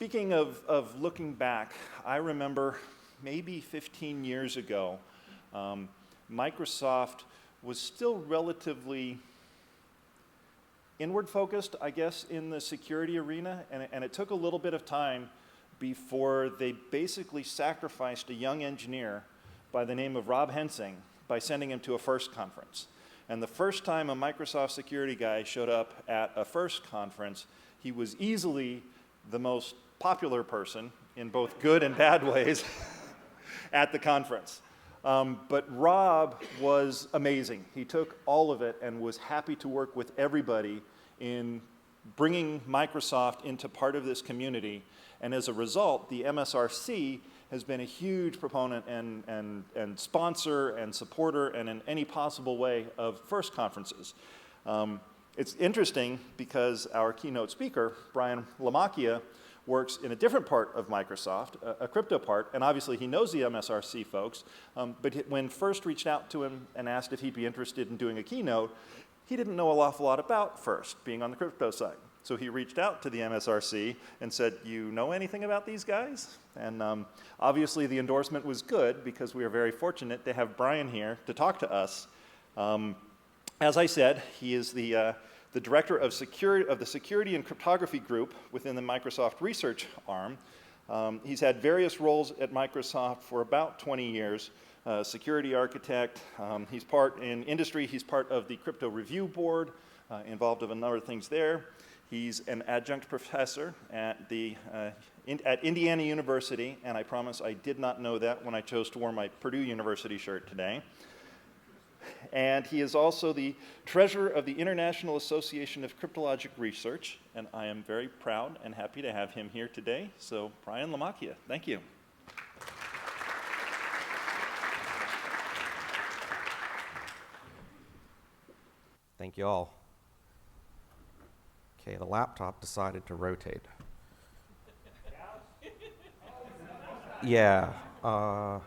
Speaking of looking back, I remember maybe 15 years ago, Microsoft was still relatively inward focused, I guess, in the security arena, and it took a little bit of time before they basically sacrificed a young engineer by the name of Rob Hensing by sending him to a FIRST conference. And the first time a Microsoft security guy showed up at a FIRST conference, he was easily the most popular person in both good and bad ways at the conference. But Rob was amazing. He took all of it and was happy to work with everybody in bringing Microsoft into part of this community. And as a result, the MSRC has been a huge proponent and sponsor and supporter and in any possible way of FIRST conferences. It's interesting because our keynote speaker, Brian LaMacchia, works in a different part of Microsoft, a crypto part, and obviously he knows the MSRC folks, but when FIRST reached out to him and asked if he'd be interested in doing a keynote, he didn't know an awful lot about FIRST, being on the crypto side. So he reached out to the MSRC and said, you know anything about these guys? And obviously the endorsement was good because we are very fortunate to have Brian here to talk to us. As I said, he is the director of the Security and Cryptography Group within the Microsoft research arm. He's had various roles at Microsoft for about 20 years. Security architect, he's part in industry, he's part of the Crypto Review Board, involved in a number of things there. He's an adjunct professor at Indiana University, and I promise I did not know that when I chose to wear my Purdue University shirt today. And he is also the treasurer of the International Association of Cryptologic Research, and I am very proud and happy to have him here today. So, Brian LaMacchia, thank you. Thank you all. Okay, the laptop decided to rotate. Yeah. Can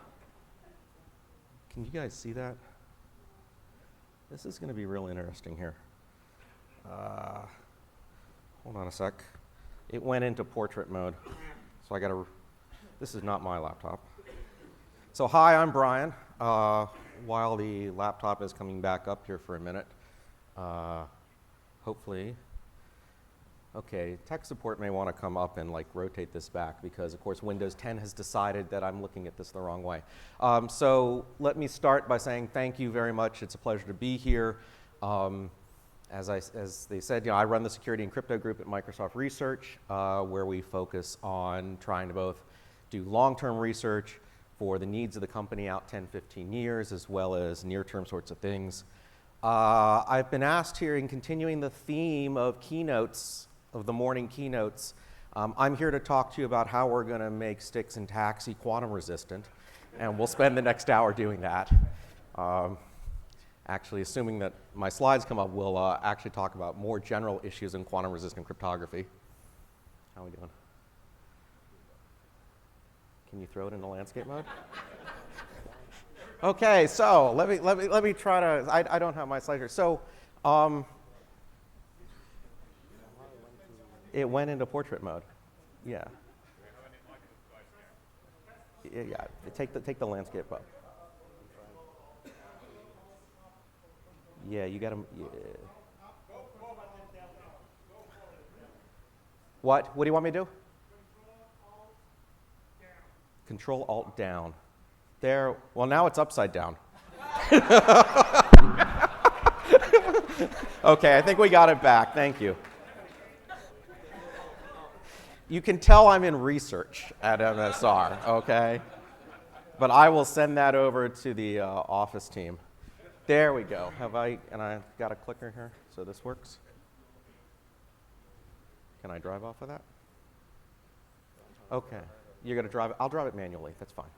you guys see that? This is going to be real interesting here. Hold on a sec. It went into portrait mode, so I got to. This is not my laptop. So hi, I'm Brian. While the laptop is coming back up here for a minute, hopefully. Okay, tech support may want to come up and rotate this back because, of course, Windows 10 has decided that I'm looking at this the wrong way. So let me start by saying thank you very much. It's a pleasure to be here. As they said, I run the Security and Crypto Group at Microsoft Research, where we focus on trying to both do long-term research for the needs of the company out 10, 15 years, as well as near-term sorts of things. I've been asked here in continuing the theme of keynotes, of the morning keynotes, I'm here to talk to you about how we're going to make Stix and Taxi quantum resistant, and we'll spend the next hour doing that. Actually, assuming that my slides come up, we'll actually talk about more general issues in quantum resistant cryptography. How are we doing? Can you throw it into landscape mode? Okay, so let me try to. I don't have my slide here. So. It went into portrait mode. Yeah. Yeah. Take the landscape up. Yeah, you got to. Yeah. What? What do you want me to do? Control Alt down. There. Well, now it's upside down. Okay, I think we got it back. Thank you. You can tell I'm in research at MSR, okay? But I will send that over to the office team. There we go. And I got a clicker here, so this works. Can I drive off of that? Okay. You're going to drive it? I'll drive it manually. That's fine.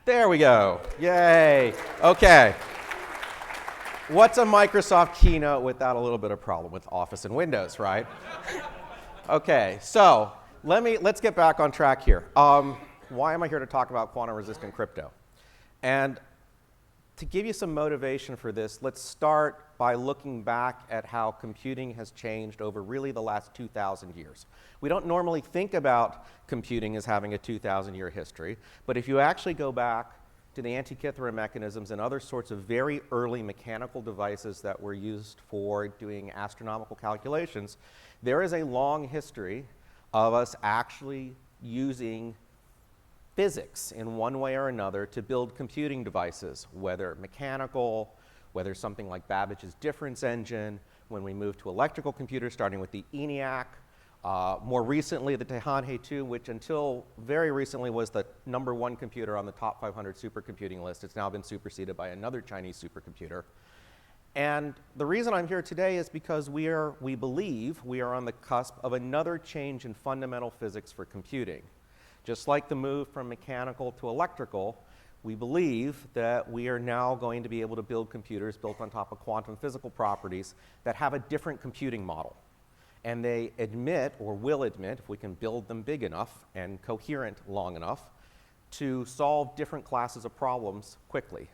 There we go. Yay. Okay. What's a Microsoft keynote without a little bit of problem with Office and Windows, right? Okay, so let's get back on track here. Why am I here to talk about quantum resistant crypto? And to give you some motivation for this, let's start by looking back at how computing has changed over really the last 2,000 years. We don't normally think about computing as having a 2,000-year history, but if you actually go back to the Antikythera mechanisms and other sorts of very early mechanical devices that were used for doing astronomical calculations, there is a long history of us actually using physics in one way or another to build computing devices, whether mechanical, whether something like Babbage's difference engine, when we moved to electrical computers, starting with the ENIAC, more recently the Tehanhe 2, which until very recently was the #1 computer on the top 500 supercomputing list. It's now been superseded by another Chinese supercomputer. And the reason I'm here today is because we believe we are on the cusp of another change in fundamental physics for computing. Just like the move from mechanical to electrical, we believe that we are now going to be able to build computers built on top of quantum physical properties that have a different computing model. And they admit, or will admit, if we can build them big enough and coherent long enough, to solve different classes of problems quickly.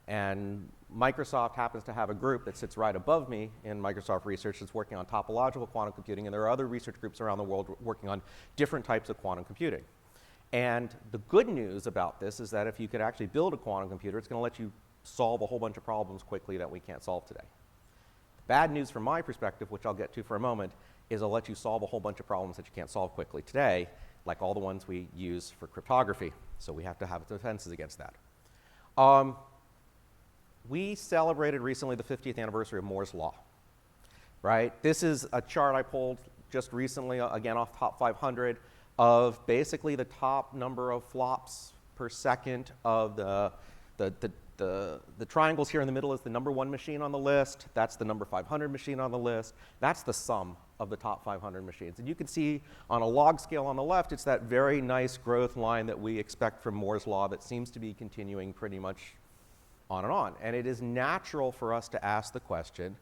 And Microsoft happens to have a group that sits right above me in Microsoft Research that's working on topological quantum computing, and there are other research groups around the world working on different types of quantum computing. And the good news about this is that if you could actually build a quantum computer, it's going to let you solve a whole bunch of problems quickly that we can't solve today. The bad news from my perspective, which I'll get to for a moment, is it'll let you solve a whole bunch of problems that you can't solve quickly today, like all the ones we use for cryptography. So we have to have defenses against that. We celebrated recently the 50th anniversary of Moore's Law, right? This is a chart I pulled just recently, again off top 500, of basically the top number of flops per second of the triangles here in the middle is the #1 machine on the list. That's the number 500 machine on the list. That's the sum of the top 500 machines. And you can see on a log scale on the left, it's that very nice growth line that we expect from Moore's Law that seems to be continuing pretty much on and on. And it is natural for us to ask the question,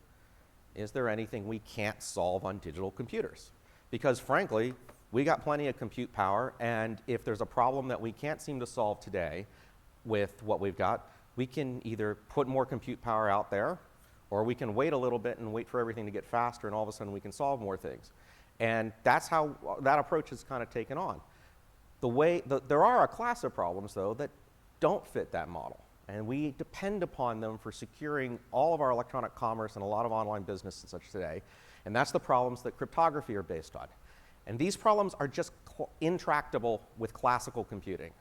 is there anything we can't solve on digital computers? Because frankly, we got plenty of compute power, and if there's a problem that we can't seem to solve today with what we've got, we can either put more compute power out there, or we can wait a little bit and wait for everything to get faster, and all of a sudden we can solve more things. And that's how that approach is kind of taken on. There are a class of problems, though, that don't fit that model, and we depend upon them for securing all of our electronic commerce and a lot of online business and such today, and that's the problems that cryptography are based on. And these problems are just intractable with classical computing.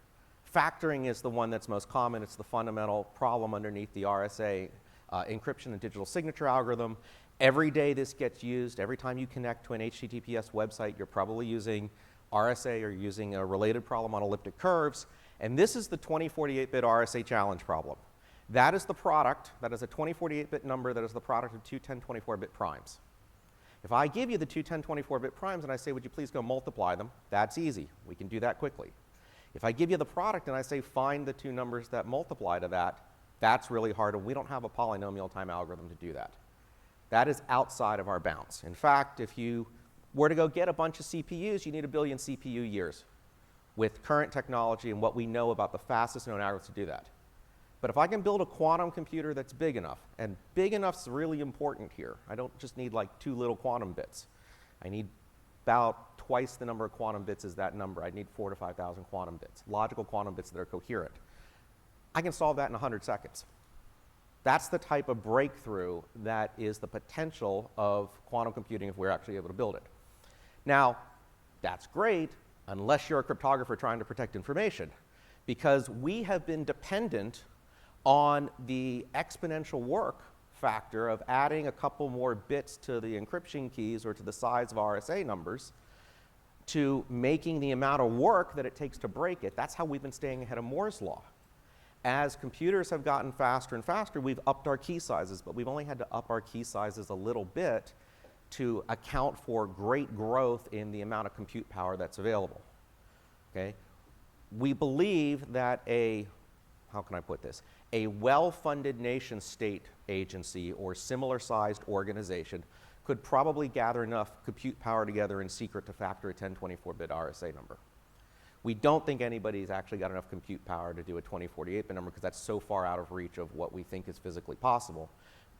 Factoring is the one that's most common. It's the fundamental problem underneath the RSA encryption and digital signature algorithm. Every day this gets used. Every time you connect to an HTTPS website, you're probably using RSA or using a related problem on elliptic curves. And this is the 2048-bit RSA challenge problem. That is the product, that is a 2048-bit number that is the product of two 1024-bit primes. If I give you the two 1024-bit primes and I say, would you please go multiply them, that's easy. We can do that quickly. If I give you the product and I say, find the two numbers that multiply to that, that's really hard, and we don't have a polynomial time algorithm to do that. That is outside of our bounds. In fact, if you were to go get a bunch of CPUs, you need 1 billion CPU years with current technology and what we know about the fastest known algorithms to do that. But if I can build a quantum computer that's big enough, and big enough's really important here. I don't just need like 2 little quantum bits. I need about twice the number of quantum bits as that number. I need 4,000 to 5,000 quantum bits, logical quantum bits that are coherent. I can solve that in 100 seconds. That's the type of breakthrough that is the potential of quantum computing if we're actually able to build it. Now, that's great unless you're a cryptographer trying to protect information, because we have been dependent on the exponential work factor of adding a couple more bits to the encryption keys or to the size of RSA numbers to making the amount of work that it takes to break it. That's how we've been staying ahead of Moore's Law. As computers have gotten faster and faster, we've upped our key sizes, but we've only had to up our key sizes a little bit to account for great growth in the amount of compute power that's available. Okay? We believe that how can I put this? A well-funded nation-state agency or similar-sized organization could probably gather enough compute power together in secret to factor a 1024-bit RSA number. We don't think anybody's actually got enough compute power to do a 2048-bit number because that's so far out of reach of what we think is physically possible.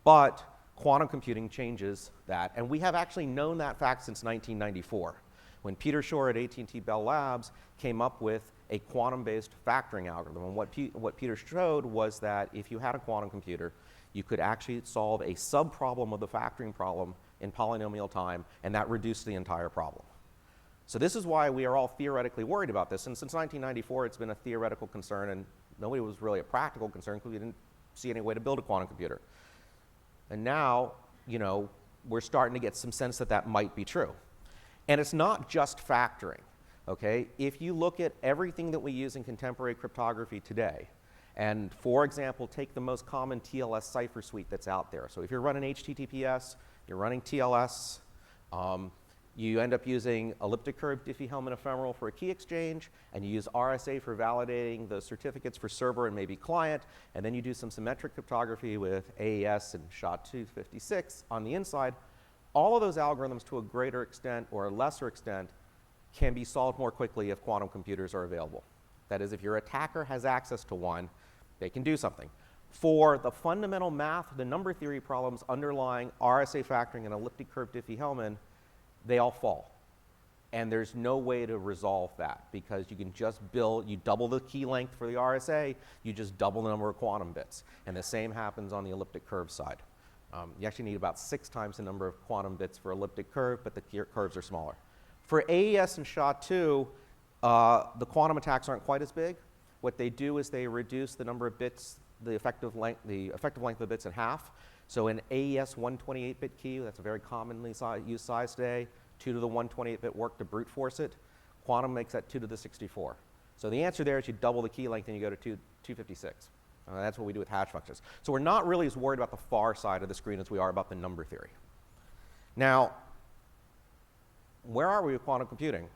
But quantum computing changes that, and we have actually known that fact since 1994, when Peter Shor at AT&T Labs came up with a quantum-based factoring algorithm. And what Peter showed was that if you had a quantum computer, you could actually solve a sub-problem of the factoring problem in polynomial time, and that reduced the entire problem. So this is why we are all theoretically worried about this. And since 1994, it's been a theoretical concern, and nobody was really a practical concern because we didn't see any way to build a quantum computer. And now, we're starting to get some sense that that might be true. And it's not just factoring, okay? If you look at everything that we use in contemporary cryptography today, and for example, take the most common TLS cipher suite that's out there. So if you're running HTTPS, you're running TLS, you end up using elliptic curve Diffie-Hellman ephemeral for a key exchange, and you use RSA for validating the certificates for server and maybe client, and then you do some symmetric cryptography with AES and SHA-256 on the inside. All of those algorithms, to a greater extent or a lesser extent, can be solved more quickly if quantum computers are available. That is, if your attacker has access to one, they can do something. For the fundamental math, the number theory problems underlying RSA factoring and elliptic curve Diffie-Hellman, they all fall. And there's no way to resolve that because you can just you double the key length for the RSA, you just double the number of quantum bits. And the same happens on the elliptic curve side. You actually need about 6 times the number of quantum bits for elliptic curve, but the curves are smaller. For AES and SHA-2, the quantum attacks aren't quite as big. What they do is they reduce the number of bits, the effective length of the bits in half. So in AES 128-bit key, that's a very commonly used size today, 2 to the 128-bit work to brute force it. Quantum makes that 2 to the 64. So the answer there is you double the key length and you go to 256. That's what we do with hash functions. So we're not really as worried about the far side of the screen as we are about the number theory. Now, where are we with quantum computing?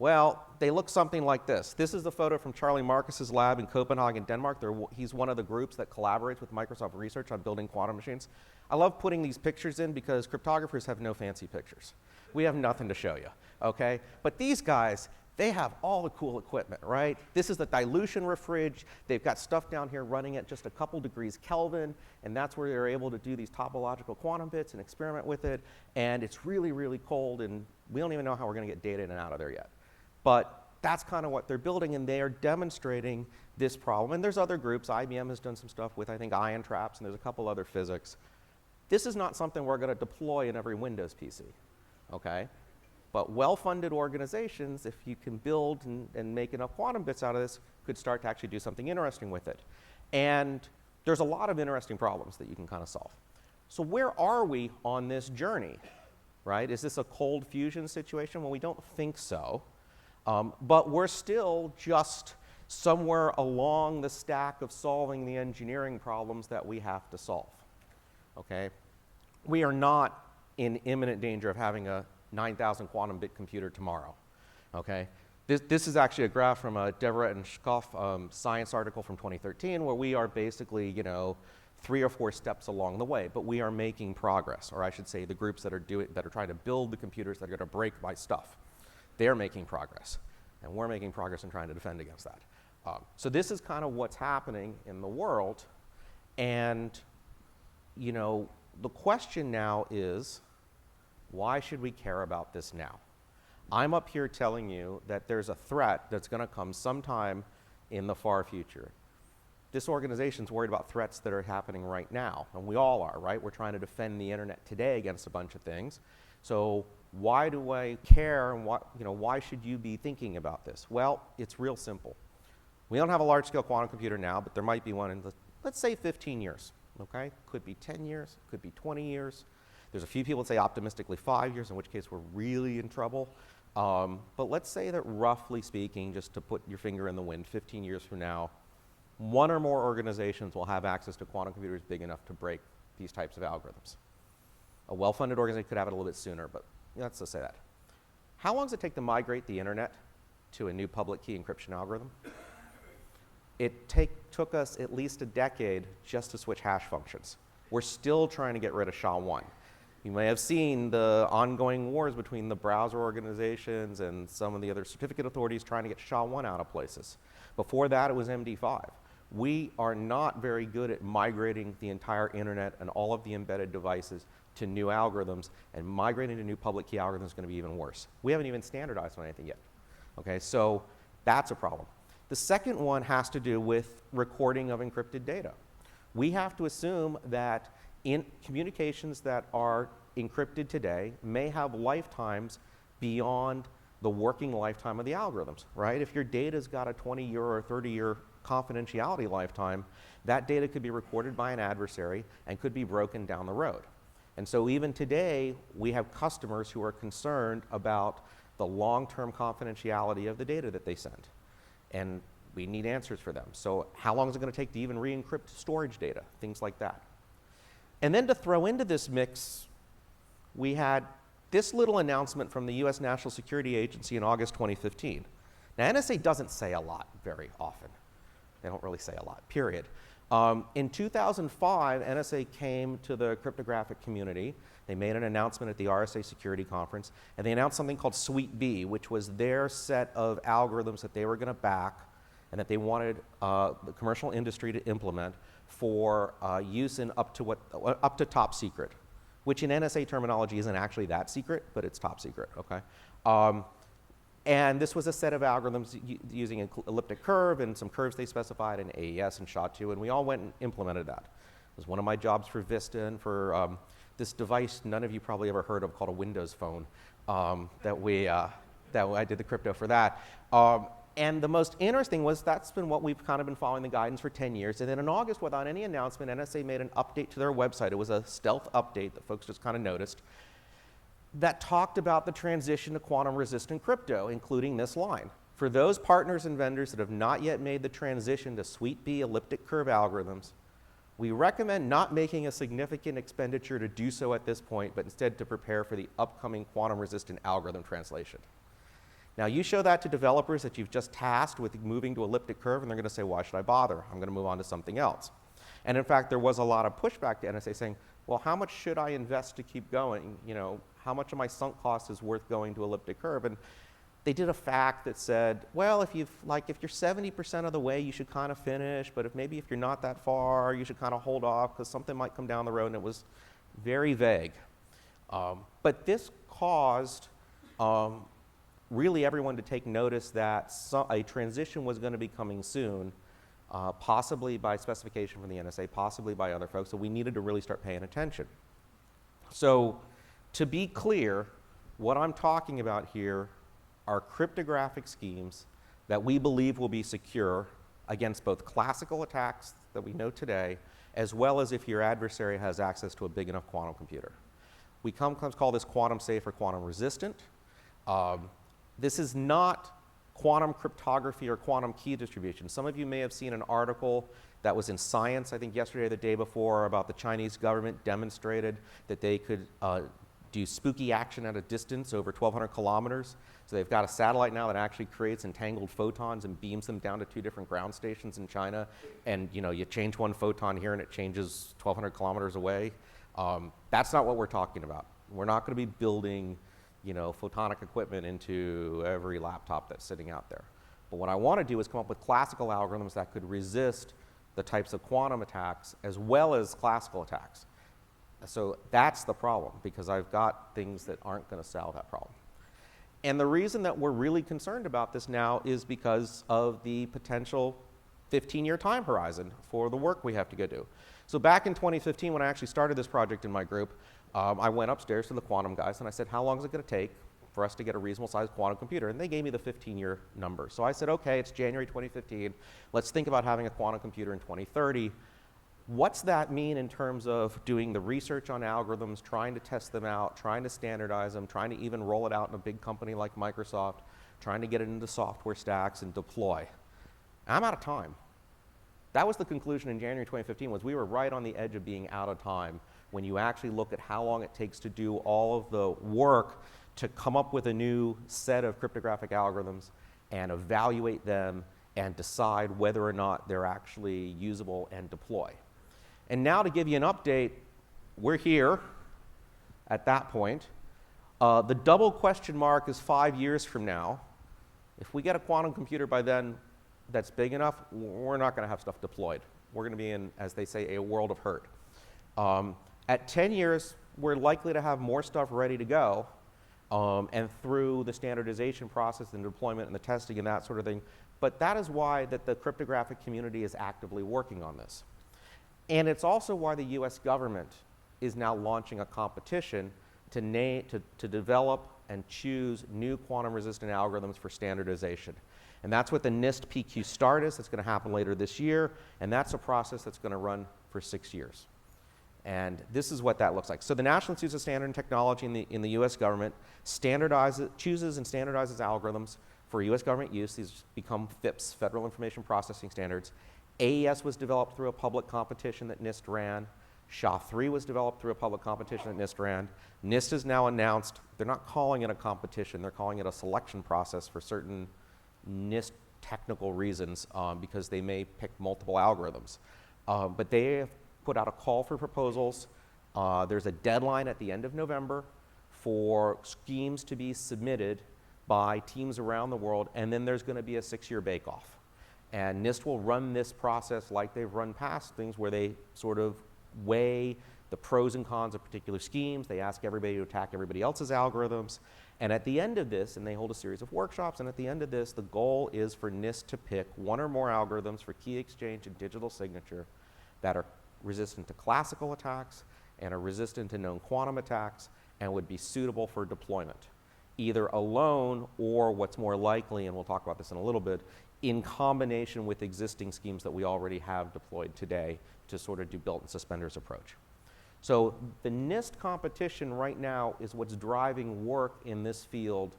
Well, they look something like this. This is a photo from Charlie Marcus's lab in Copenhagen, Denmark. He's one of the groups that collaborates with Microsoft Research on building quantum machines. I love putting these pictures in because cryptographers have no fancy pictures. We have nothing to show you, okay? But these guys, they have all the cool equipment, right? This is the dilution refrig. They've got stuff down here running at just a couple degrees Kelvin, and that's where they're able to do these topological quantum bits and experiment with it. And it's really, really cold, and we don't even know how we're going to get data in and out of there yet. But that's kind of what they're building, and they are demonstrating this problem. And there's other groups. IBM has done some stuff with, I think, ion traps, and there's a couple other physics. This is not something we're going to deploy in every Windows PC, okay? But well-funded organizations, if you can build and make enough quantum bits out of this, could start to actually do something interesting with it. And there's a lot of interesting problems that you can kind of solve. So where are we on this journey, right? Is this a cold fusion situation? Well, we don't think so. But we're still just somewhere along the stack of solving the engineering problems that we have to solve, okay? We are not in imminent danger of having a 9,000 quantum bit computer tomorrow, okay? This is actually a graph from a Deverett and Schkoff science article from 2013 where we are basically, 3 or 4 steps along the way, but we are making progress, or I should say the groups that are trying to build the computers that are going to break my stuff. They're making progress, and we're making progress in trying to defend against that. So this is kind of what's happening in the world, and the question now is, why should we care about this now? I'm up here telling you that there's a threat that's going to come sometime in the far future. This organization's worried about threats that are happening right now, and we all are, right? We're trying to defend the internet today against a bunch of things. So why do I care, and why should you be thinking about this? Well, it's real simple. We don't have a large-scale quantum computer now, but there might be one in, let's say, 15 years, okay? Could be 10 years, could be 20 years. There's a few people that say optimistically 5 years, in which case we're really in trouble. But let's say that roughly speaking, just to put your finger in the wind, 15 years from now, one or more organizations will have access to quantum computers big enough to break these types of algorithms. A well-funded organization could have it a little bit sooner, but let's just say that. How long does it take to migrate the internet to a new public key encryption algorithm? It took us at least a decade just to switch hash functions. We're still trying to get rid of SHA-1. You may have seen the ongoing wars between the browser organizations and some of the other certificate authorities trying to get SHA-1 out of places. Before that, it was MD5. We are not very good at migrating the entire internet and all of the embedded devices to new algorithms, and migrating to new public key algorithms is going to be even worse. We haven't even standardized on anything yet. Okay, so that's a problem. The second one has to do with recording of encrypted data. We have to assume that in communications that are encrypted today may have lifetimes beyond the working lifetime of the algorithms, right? If your data's got a 20-year or 30-year confidentiality lifetime, that data could be recorded by an adversary and could be broken down the road. And so even today, we have customers who are concerned about the long-term confidentiality of the data that they send. And we need answers for them. So how long is it going to take to even re-encrypt storage data? Things like that. And then to throw into this mix, we had this little announcement from the US National Security Agency in August 2015. Now, NSA doesn't say a lot very often. They don't really say a lot, period. In 2005, NSA came to the cryptographic community. They made an announcement at the RSA Security Conference, and they announced something called Suite B, which was their set of algorithms that they were going to back and that they wanted the commercial industry to implement for use in up to top secret, which in NSA terminology isn't actually that secret, but it's top secret, okay? And this was a set of algorithms using an elliptic curve and some curves they specified in AES and SHA-2, and we all went and implemented that. It was one of my jobs for Vista and for this device none of you probably ever heard of called a Windows Phone that I did the crypto for that. And the most interesting was that's been what we've kind of been following the guidance for 10 years. And then in August, without any announcement, NSA made an update to their website. It was a stealth update that folks just kind of noticed that talked about the transition to quantum-resistant crypto, including this line. For those partners and vendors that have not yet made the transition to Suite B elliptic curve algorithms, we recommend not making a significant expenditure to do so at this point, but instead to prepare for the upcoming quantum-resistant algorithm translation. Now, you show that to developers that you've just tasked with moving to elliptic curve, and they're going to say, why should I bother? I'm going to move on to something else. And in fact, there was a lot of pushback to NSA saying, well, how much should I invest to keep going? You know, how much of my sunk cost is worth going to elliptic curve? And they did a fact that said, well, if you're 70% of the way, you should kind of finish, but maybe if you're not that far, you should kind of hold off because something might come down the road, and it was very vague. But this caused really everyone to take notice that a transition was going to be coming soon, possibly by specification from the NSA, possibly by other folks, so we needed to really start paying attention. So to be clear, what I'm talking about here are cryptographic schemes that we believe will be secure against both classical attacks that we know today, as well as if your adversary has access to a big enough quantum computer. We call this quantum safe or quantum resistant. This is not quantum cryptography or quantum key distribution. Some of you may have seen an article that was in Science, I think yesterday or the day before, about the Chinese government demonstrated that they could do spooky action at a distance over 1,200 kilometers. So they've got a satellite now that actually creates entangled photons and beams them down to 2 different ground stations in China. And you change one photon here and it changes 1,200 kilometers away. That's not what we're talking about. We're not going to be building photonic equipment into every laptop that's sitting out there. But what I want to do is come up with classical algorithms that could resist the types of quantum attacks as well as classical attacks. So that's the problem, because I've got things that aren't going to solve that problem. And the reason that we're really concerned about this now is because of the potential 15-year time horizon for the work we have to go do. So back in 2015, when I actually started this project in my group, I went upstairs to the quantum guys and I said, how long is it going to take for us to get a reasonable sized quantum computer? And they gave me the 15-year number. So I said, okay, it's January 2015. Let's think about having a quantum computer in 2030. What's that mean in terms of doing the research on algorithms, trying to test them out, trying to standardize them, trying to even roll it out in a big company like Microsoft, trying to get it into software stacks and deploy? I'm out of time. That was the conclusion in January 2015, was we were right on the edge of being out of time when you actually look at how long it takes to do all of the work to come up with a new set of cryptographic algorithms and evaluate them and decide whether or not they're actually usable and deploy. And now to give you an update, we're here. at that point. The double question mark is 5 years from now. If we get a quantum computer by then that's big enough, we're not going to have stuff deployed. We're going to be in, as they say, a world of hurt. At 10 years, we're likely to have more stuff ready to go, and through the standardization process and deployment and the testing and that sort of thing. But that is why that the cryptographic community is actively working on this. And it's also why the US government is now launching a competition to develop and choose new quantum-resistant algorithms for standardization. And that's what the NIST PQ Start is. That's going to happen later this year. And that's a process that's going to run for 6 years. And this is what that looks like. So the National Institute of Standards and Technology in the US government chooses and standardizes algorithms for US government use. These become FIPS, Federal Information Processing Standards. AES was developed through a public competition that NIST ran. SHA-3 was developed through a public competition that NIST ran. NIST has now announced, they're not calling it a competition, they're calling it a selection process for certain NIST technical reasons, because they may pick multiple algorithms. But they have put out a call for proposals. There's a deadline at the end of November for schemes to be submitted by teams around the world, and then there's going to be a 6-year bake-off. And NIST will run this process like they've run past things, where they sort of weigh the pros and cons of particular schemes. They ask everybody to attack everybody else's algorithms. And at the end of this, and they hold a series of workshops, and at the end of this, the goal is for NIST to pick one or more algorithms for key exchange and digital signature that are resistant to classical attacks and are resistant to known quantum attacks and would be suitable for deployment, either alone or, what's more likely, and we'll talk about this in a little bit, in combination with existing schemes that we already have deployed today to sort of do belt and suspenders approach. So the NIST competition right now is what's driving work in this field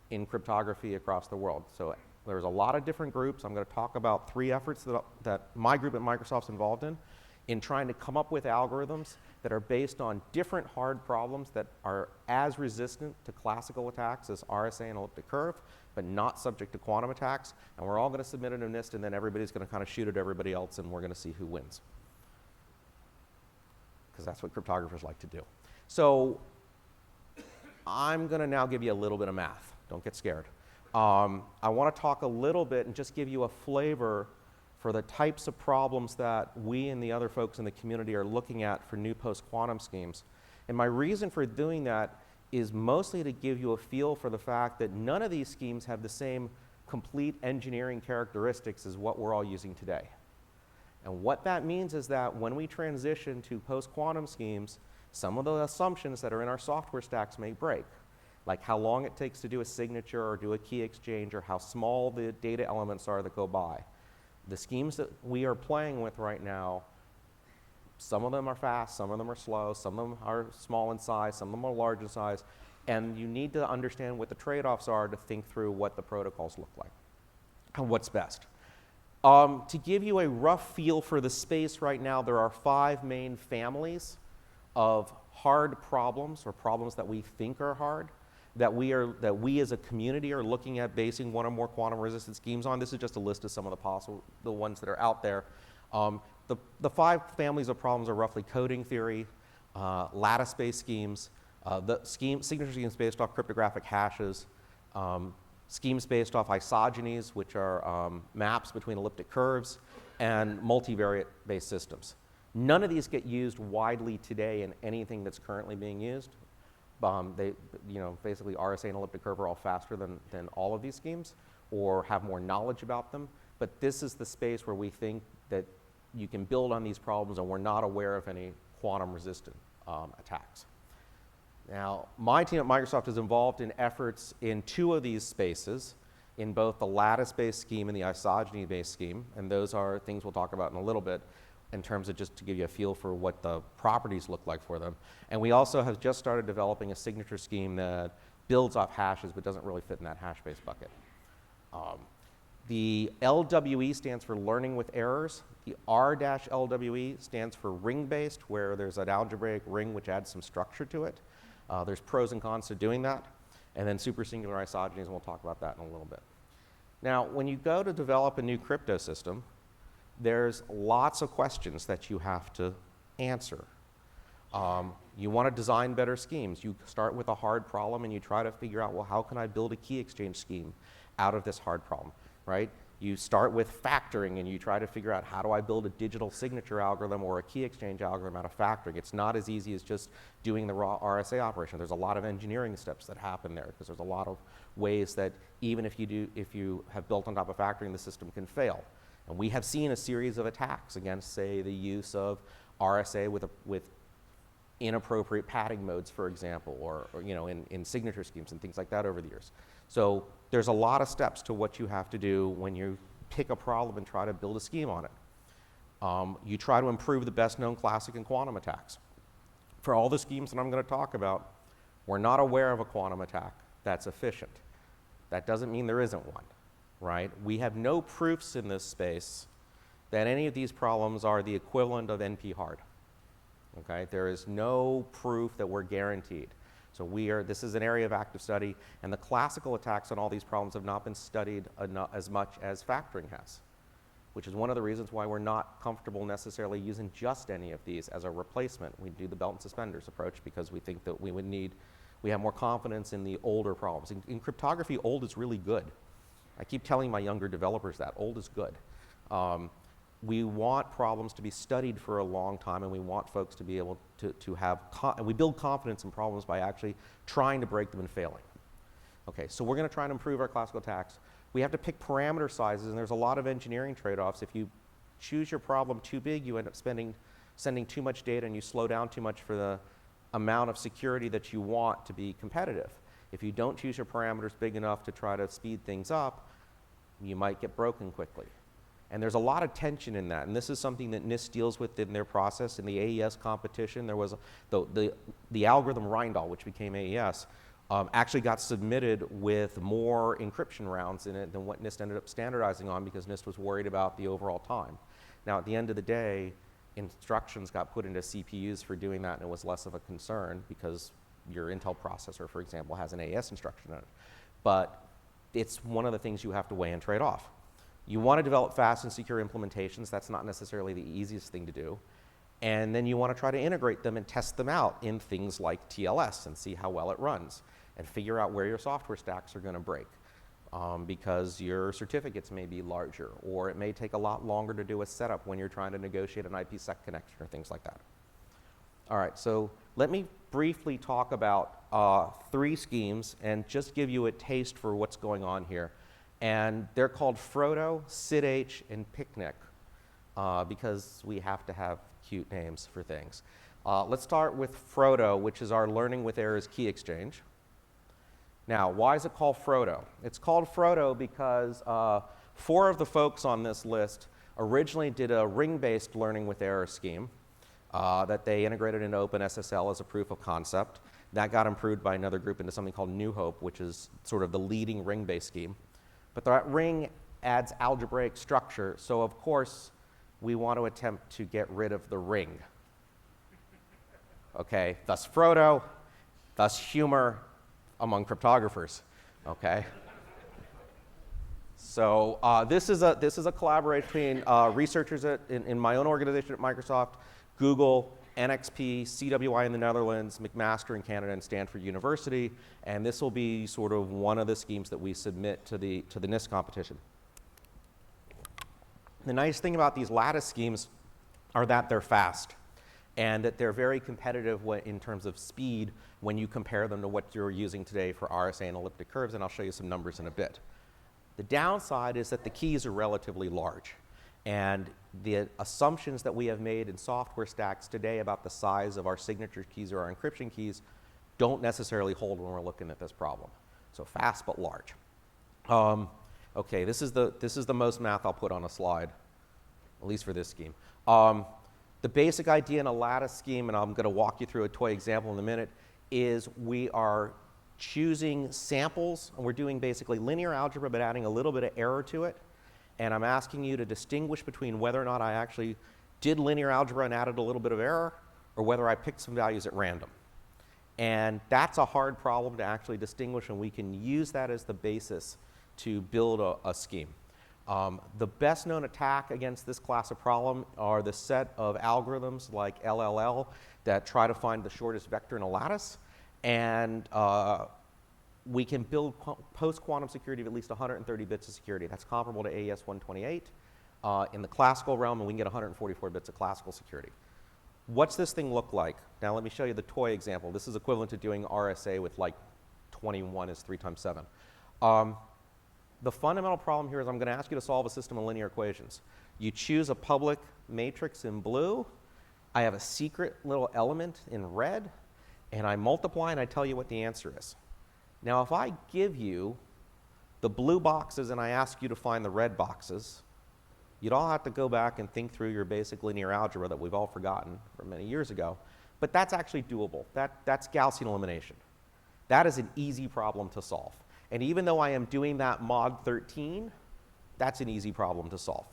in cryptography across the world. So there's a lot of different groups. I'm going to talk about 3 efforts that my group at Microsoft's involved in trying to come up with algorithms that are based on different hard problems that are as resistant to classical attacks as RSA and elliptic curve, but not subject to quantum attacks. And we're all going to submit it to NIST, and then everybody's going to kind of shoot at everybody else, and we're going to see who wins. Because that's what cryptographers like to do. So I'm going to now give you a little bit of math. Don't get scared. I want to talk a little bit and just give you a flavor for the types of problems that we and the other folks in the community are looking at for new post-quantum schemes. And my reason for doing that is mostly to give you a feel for the fact that none of these schemes have the same complete engineering characteristics as what we're all using today. And what that means is that when we transition to post-quantum schemes, some of the assumptions that are in our software stacks may break, like how long it takes to do a signature or do a key exchange, or how small the data elements are that go by. The schemes that we are playing with right now, some of them are fast, some of them are slow, some of them are small in size, some of them are large in size, and you need to understand what the trade-offs are to think through what the protocols look like and what's best. To give you a rough feel for the space right now, there are 5 main families of hard problems, or problems that we think are hard, that we as a community are looking at basing one or more quantum-resistant schemes on. This is just a list of some of the ones that are out there. The 5 families of problems are roughly coding theory, lattice-based schemes, signature schemes based off cryptographic hashes, schemes based off isogenies, which are maps between elliptic curves, and multivariate-based systems. None of these get used widely today in anything that's currently being used. Basically RSA and elliptic curve are all faster than all of these schemes, or have more knowledge about them. But this is the space where we think that you can build on these problems, and we're not aware of any quantum-resistant attacks. Now, my team at Microsoft is involved in efforts in 2 of these spaces, in both the lattice-based scheme and the isogeny-based scheme, and those are things we'll talk about in a little bit, in terms of just to give you a feel for what the properties look like for them. And we also have just started developing a signature scheme that builds off hashes but doesn't really fit in that hash-based bucket. The LWE stands for learning with errors. The R-LWE stands for ring-based, where there's an algebraic ring which adds some structure to it. There's pros and cons to doing that. And then supersingular isogenies, and we'll talk about that in a little bit. Now, when you go to develop a new crypto system, there's lots of questions that you have to answer. You want to design better schemes. You start with a hard problem and you try to figure out, well, how can I build a key exchange scheme out of this hard problem, right? You start with factoring and you try to figure out, how do I build a digital signature algorithm or a key exchange algorithm out of factoring? It's not as easy as just doing the raw RSA operation. There's a lot of engineering steps that happen there, because there's a lot of ways that even if you have built on top of factoring, the system can fail. And we have seen a series of attacks against, say, the use of RSA with inappropriate padding modes, for example, or in signature schemes and things like that over the years. So there's a lot of steps to what you have to do when you pick a problem and try to build a scheme on it. You try to improve the best known classic and quantum attacks. For all the schemes that I'm going to talk about, we're not aware of a quantum attack that's efficient. That doesn't mean there isn't one, right? We have no proofs in this space that any of these problems are the equivalent of NP-hard. Okay, there is no proof that we're guaranteed. So this is an area of active study, and the classical attacks on all these problems have not been studied as much as factoring has, which is one of the reasons why we're not comfortable necessarily using just any of these as a replacement. We do the belt and suspenders approach because we think that we have more confidence in the older problems. In cryptography, old is really good. I keep telling my younger developers that, old is good. We want problems to be studied for a long time, and we want folks to be able to have, and we build confidence in problems by actually trying to break them and failing. Okay, so we're going to try and improve our classical attacks. We have to pick parameter sizes, and there's a lot of engineering trade-offs. If you choose your problem too big, you end up sending too much data, and you slow down too much for the amount of security that you want to be competitive. If you don't choose your parameters big enough to try to speed things up, you might get broken quickly. And there's a lot of tension in that, and this is something that NIST deals with in their process. In the AES competition, there was the algorithm Rindall, which became AES, actually got submitted with more encryption rounds in it than what NIST ended up standardizing on, because NIST was worried about the overall time. Now, at the end of the day, instructions got put into CPUs for doing that, and it was less of a concern because your Intel processor, for example, has an AES instruction in it. But it's one of the things you have to weigh and trade off. You want to develop fast and secure implementations. That's not necessarily the easiest thing to do. And then you want to try to integrate them and test them out in things like TLS and see how well it runs, and figure out where your software stacks are going to break, because your certificates may be larger, or it may take a lot longer to do a setup when you're trying to negotiate an IPsec connection or things like that. All right, so let me briefly talk about 3 schemes and just give you a taste for what's going on here. And they're called Frodo, SidH, and Picnic, because we have to have cute names for things. Let's start with Frodo, which is our learning with errors key exchange. Now, why is it called Frodo? It's called Frodo because 4 of the folks on this list originally did a ring-based learning with error scheme that they integrated into OpenSSL as a proof of concept. That got improved by another group into something called New Hope, which is sort of the leading ring-based scheme. But that ring adds algebraic structure, so of course we want to attempt to get rid of the ring. Okay, thus Frodo, thus humor among cryptographers. Okay. So this is a collaboration between researchers in my own organization at Microsoft, Google, NXP, CWI in the Netherlands, McMaster in Canada, and Stanford University, and this will be sort of one of the schemes that we submit to the NIST competition. The nice thing about these lattice schemes are that they're fast, and that they're very competitive in terms of speed when you compare them to what you're using today for RSA and elliptic curves, and I'll show you some numbers in a bit. The downside is that the keys are relatively large, and the assumptions that we have made in software stacks today about the size of our signature keys or our encryption keys don't necessarily hold when we're looking at this problem. So fast but large. Okay, this is the most math I'll put on a slide, at least for this scheme. The basic idea in a lattice scheme, and I'm going to walk you through a toy example in a minute, is we are choosing samples, and we're doing basically linear algebra but adding a little bit of error to it. And I'm asking you to distinguish between whether or not I actually did linear algebra and added a little bit of error, or whether I picked some values at random. And that's a hard problem to actually distinguish, and we can use that as the basis to build a scheme. The best known attack against this class of problem are the set of algorithms like LLL that try to find the shortest vector in a lattice. And we can build post-quantum security of at least 130 bits of security. That's comparable to AES 128 in the classical realm, and we can get 144 bits of classical security. What's this thing look like? Now let me show you the toy example. This is equivalent to doing RSA with like 21 is 3 times 7. The fundamental problem here is I'm going to ask you to solve a system of linear equations. You choose a public matrix in blue. I have a secret little element in red, and I multiply and I tell you what the answer is. Now, if I give you the blue boxes and I ask you to find the red boxes, you'd all have to go back and think through your basic linear algebra that we've all forgotten from many years ago. But that's actually doable. That's Gaussian elimination. That is an easy problem to solve. And even though I am doing that mod 13, that's an easy problem to solve,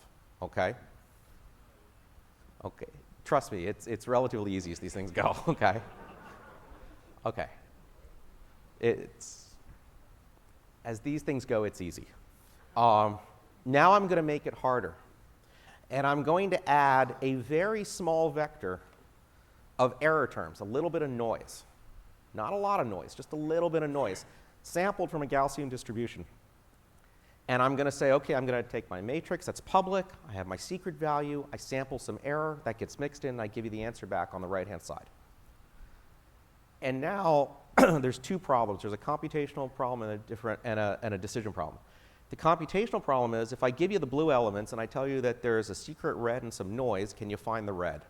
okay? Okay, trust me, it's relatively easy as these things go, okay? Okay. As these things go, it's easy. Now I'm going to make it harder. And I'm going to add a very small vector of error terms, a little bit of noise. Not a lot of noise, just a little bit of noise, sampled from a Gaussian distribution. And I'm going to say, okay, I'm going to take my matrix that's public, I have my secret value, I sample some error, that gets mixed in, and I give you the answer back on the right-hand side. And now there's two problems. There's a computational problem and a decision problem. The computational problem is if I give you the blue elements and I tell you that there's a secret red and some noise, can you find the red?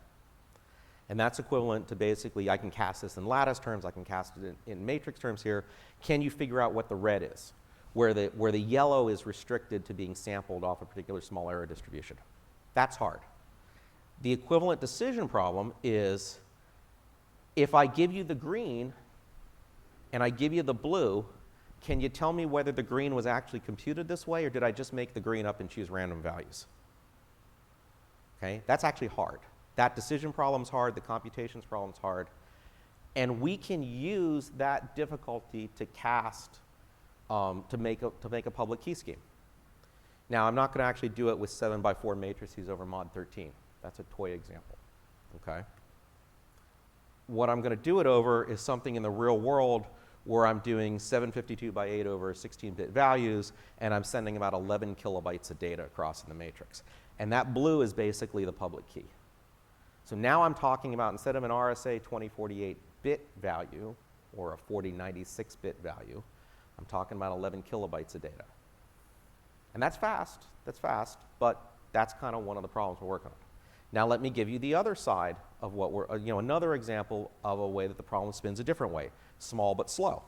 And that's equivalent to basically, I can cast this in lattice terms, I can cast it in matrix terms here. Can you figure out what the red is? Where the yellow is restricted to being sampled off a particular small error distribution. That's hard. The equivalent decision problem is if I give you the green and I give you the blue, can you tell me whether the green was actually computed this way or did I just make the green up and choose random values? Okay, that's actually hard. That decision problem's hard, the computations problem's hard, and we can use that difficulty to cast, to make a public key scheme. Now, I'm not going to actually do it with 7x4 matrices over mod 13. That's a toy example, okay? What I'm going to do it over is something in the real world where I'm doing 752 by 8 over 16-bit values, and I'm sending about 11 kilobytes of data across in the matrix. And that blue is basically the public key. So now I'm talking about, instead of an RSA 2048-bit value or a 4096-bit value, I'm talking about 11 kilobytes of data. And that's fast, but that's kind of one of the problems we're working on. Now let me give you the other side of what we're, another example of a way that the problem spins a different way, small but slow.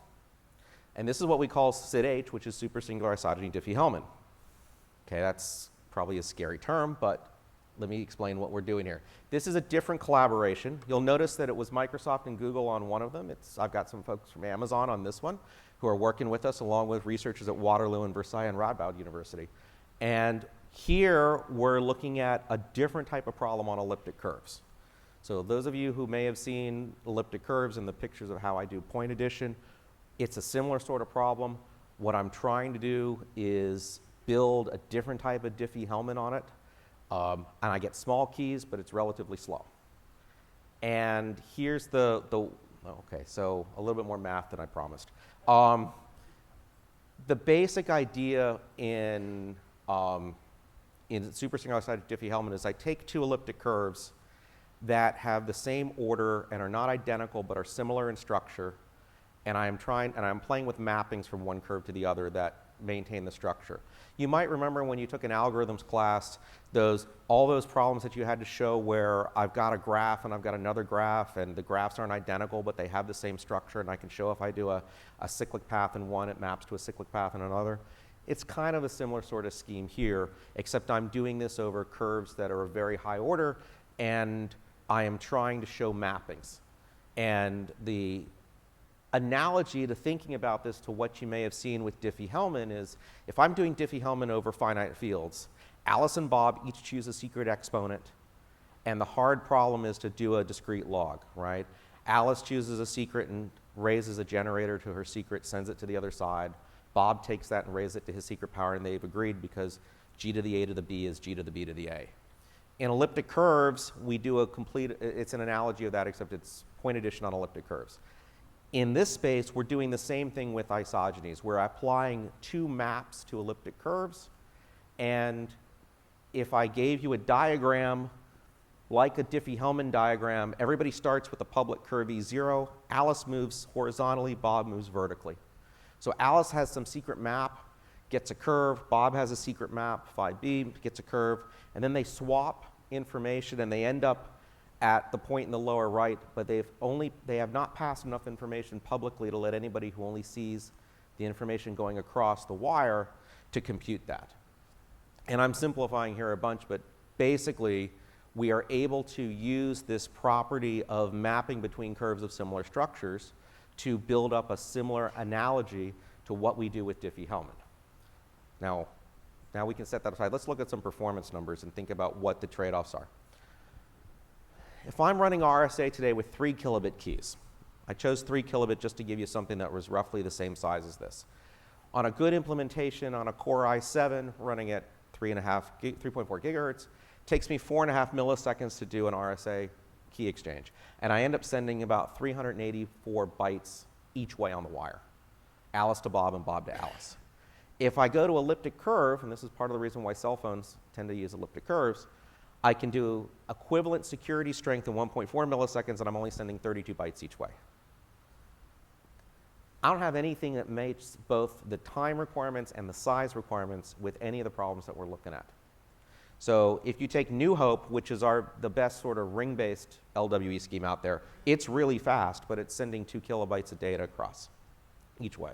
And this is what we call SID-H, which is super singular isogeny Diffie-Hellman. Okay, that's probably a scary term, but let me explain what we're doing here. This is a different collaboration. You'll notice that it was Microsoft and Google on one of them. I've got some folks from Amazon on this one who are working with us along with researchers at Waterloo and Versailles and Radboud University. And here we're looking at a different type of problem on elliptic curves. So those of you who may have seen elliptic curves and the pictures of how I do point addition, it's a similar sort of problem. What I'm trying to do is build a different type of Diffie-Hellman on it. And I get small keys, but it's relatively slow. And here's okay, so a little bit more math than I promised. The basic idea in super singular isogeny Diffie-Hellman is I take two elliptic curves that have the same order and are not identical but are similar in structure, and I'm playing with mappings from one curve to the other that maintain the structure. You might remember when you took an algorithms class, all those problems that you had to show where I've got a graph and I've got another graph and the graphs aren't identical but they have the same structure, and I can show if I do a cyclic path in one, it maps to a cyclic path in another. It's kind of a similar sort of scheme here, except I'm doing this over curves that are of very high order, and I am trying to show mappings. And the analogy to thinking about this to what you may have seen with Diffie-Hellman is if I'm doing Diffie-Hellman over finite fields, Alice and Bob each choose a secret exponent, and the hard problem is to do a discrete log, right? Alice chooses a secret and raises a generator to her secret, sends it to the other side. Bob takes that and raises it to his secret power, and they've agreed because G to the A to the B is G to the B to the A. In elliptic curves, we do a complete, it's an analogy of that, except it's point addition on elliptic curves. In this space, we're doing the same thing with isogenies. We're applying two maps to elliptic curves, and if I gave you a diagram like a Diffie-Hellman diagram, everybody starts with a public curve E0. Alice moves horizontally, Bob moves vertically. So Alice has some secret map, gets a curve. Bob has a secret map, phi b, gets a curve. And then they swap information, and they end up at the point in the lower right, but they have not passed enough information publicly to let anybody who only sees the information going across the wire to compute that. And I'm simplifying here a bunch, but basically, we are able to use this property of mapping between curves of similar structures to build up a similar analogy to what we do with Diffie-Hellman. Now we can set that aside. Let's look at some performance numbers and think about what the trade-offs are. If I'm running RSA today with 3 kilobit keys, I chose 3 kilobit just to give you something that was roughly the same size as this. On a good implementation on a Core i7 running at 3.4 gigahertz, takes me 4.5 milliseconds to do an RSA key exchange. And I end up sending about 384 bytes each way on the wire. Alice to Bob and Bob to Alice. If I go to elliptic curve, and this is part of the reason why cell phones tend to use elliptic curves, I can do equivalent security strength in 1.4 milliseconds, and I'm only sending 32 bytes each way. I don't have anything that makes both the time requirements and the size requirements with any of the problems that we're looking at. So if you take New Hope, which is the best sort of ring-based LWE scheme out there, it's really fast, but it's sending 2 kilobytes of data across each way.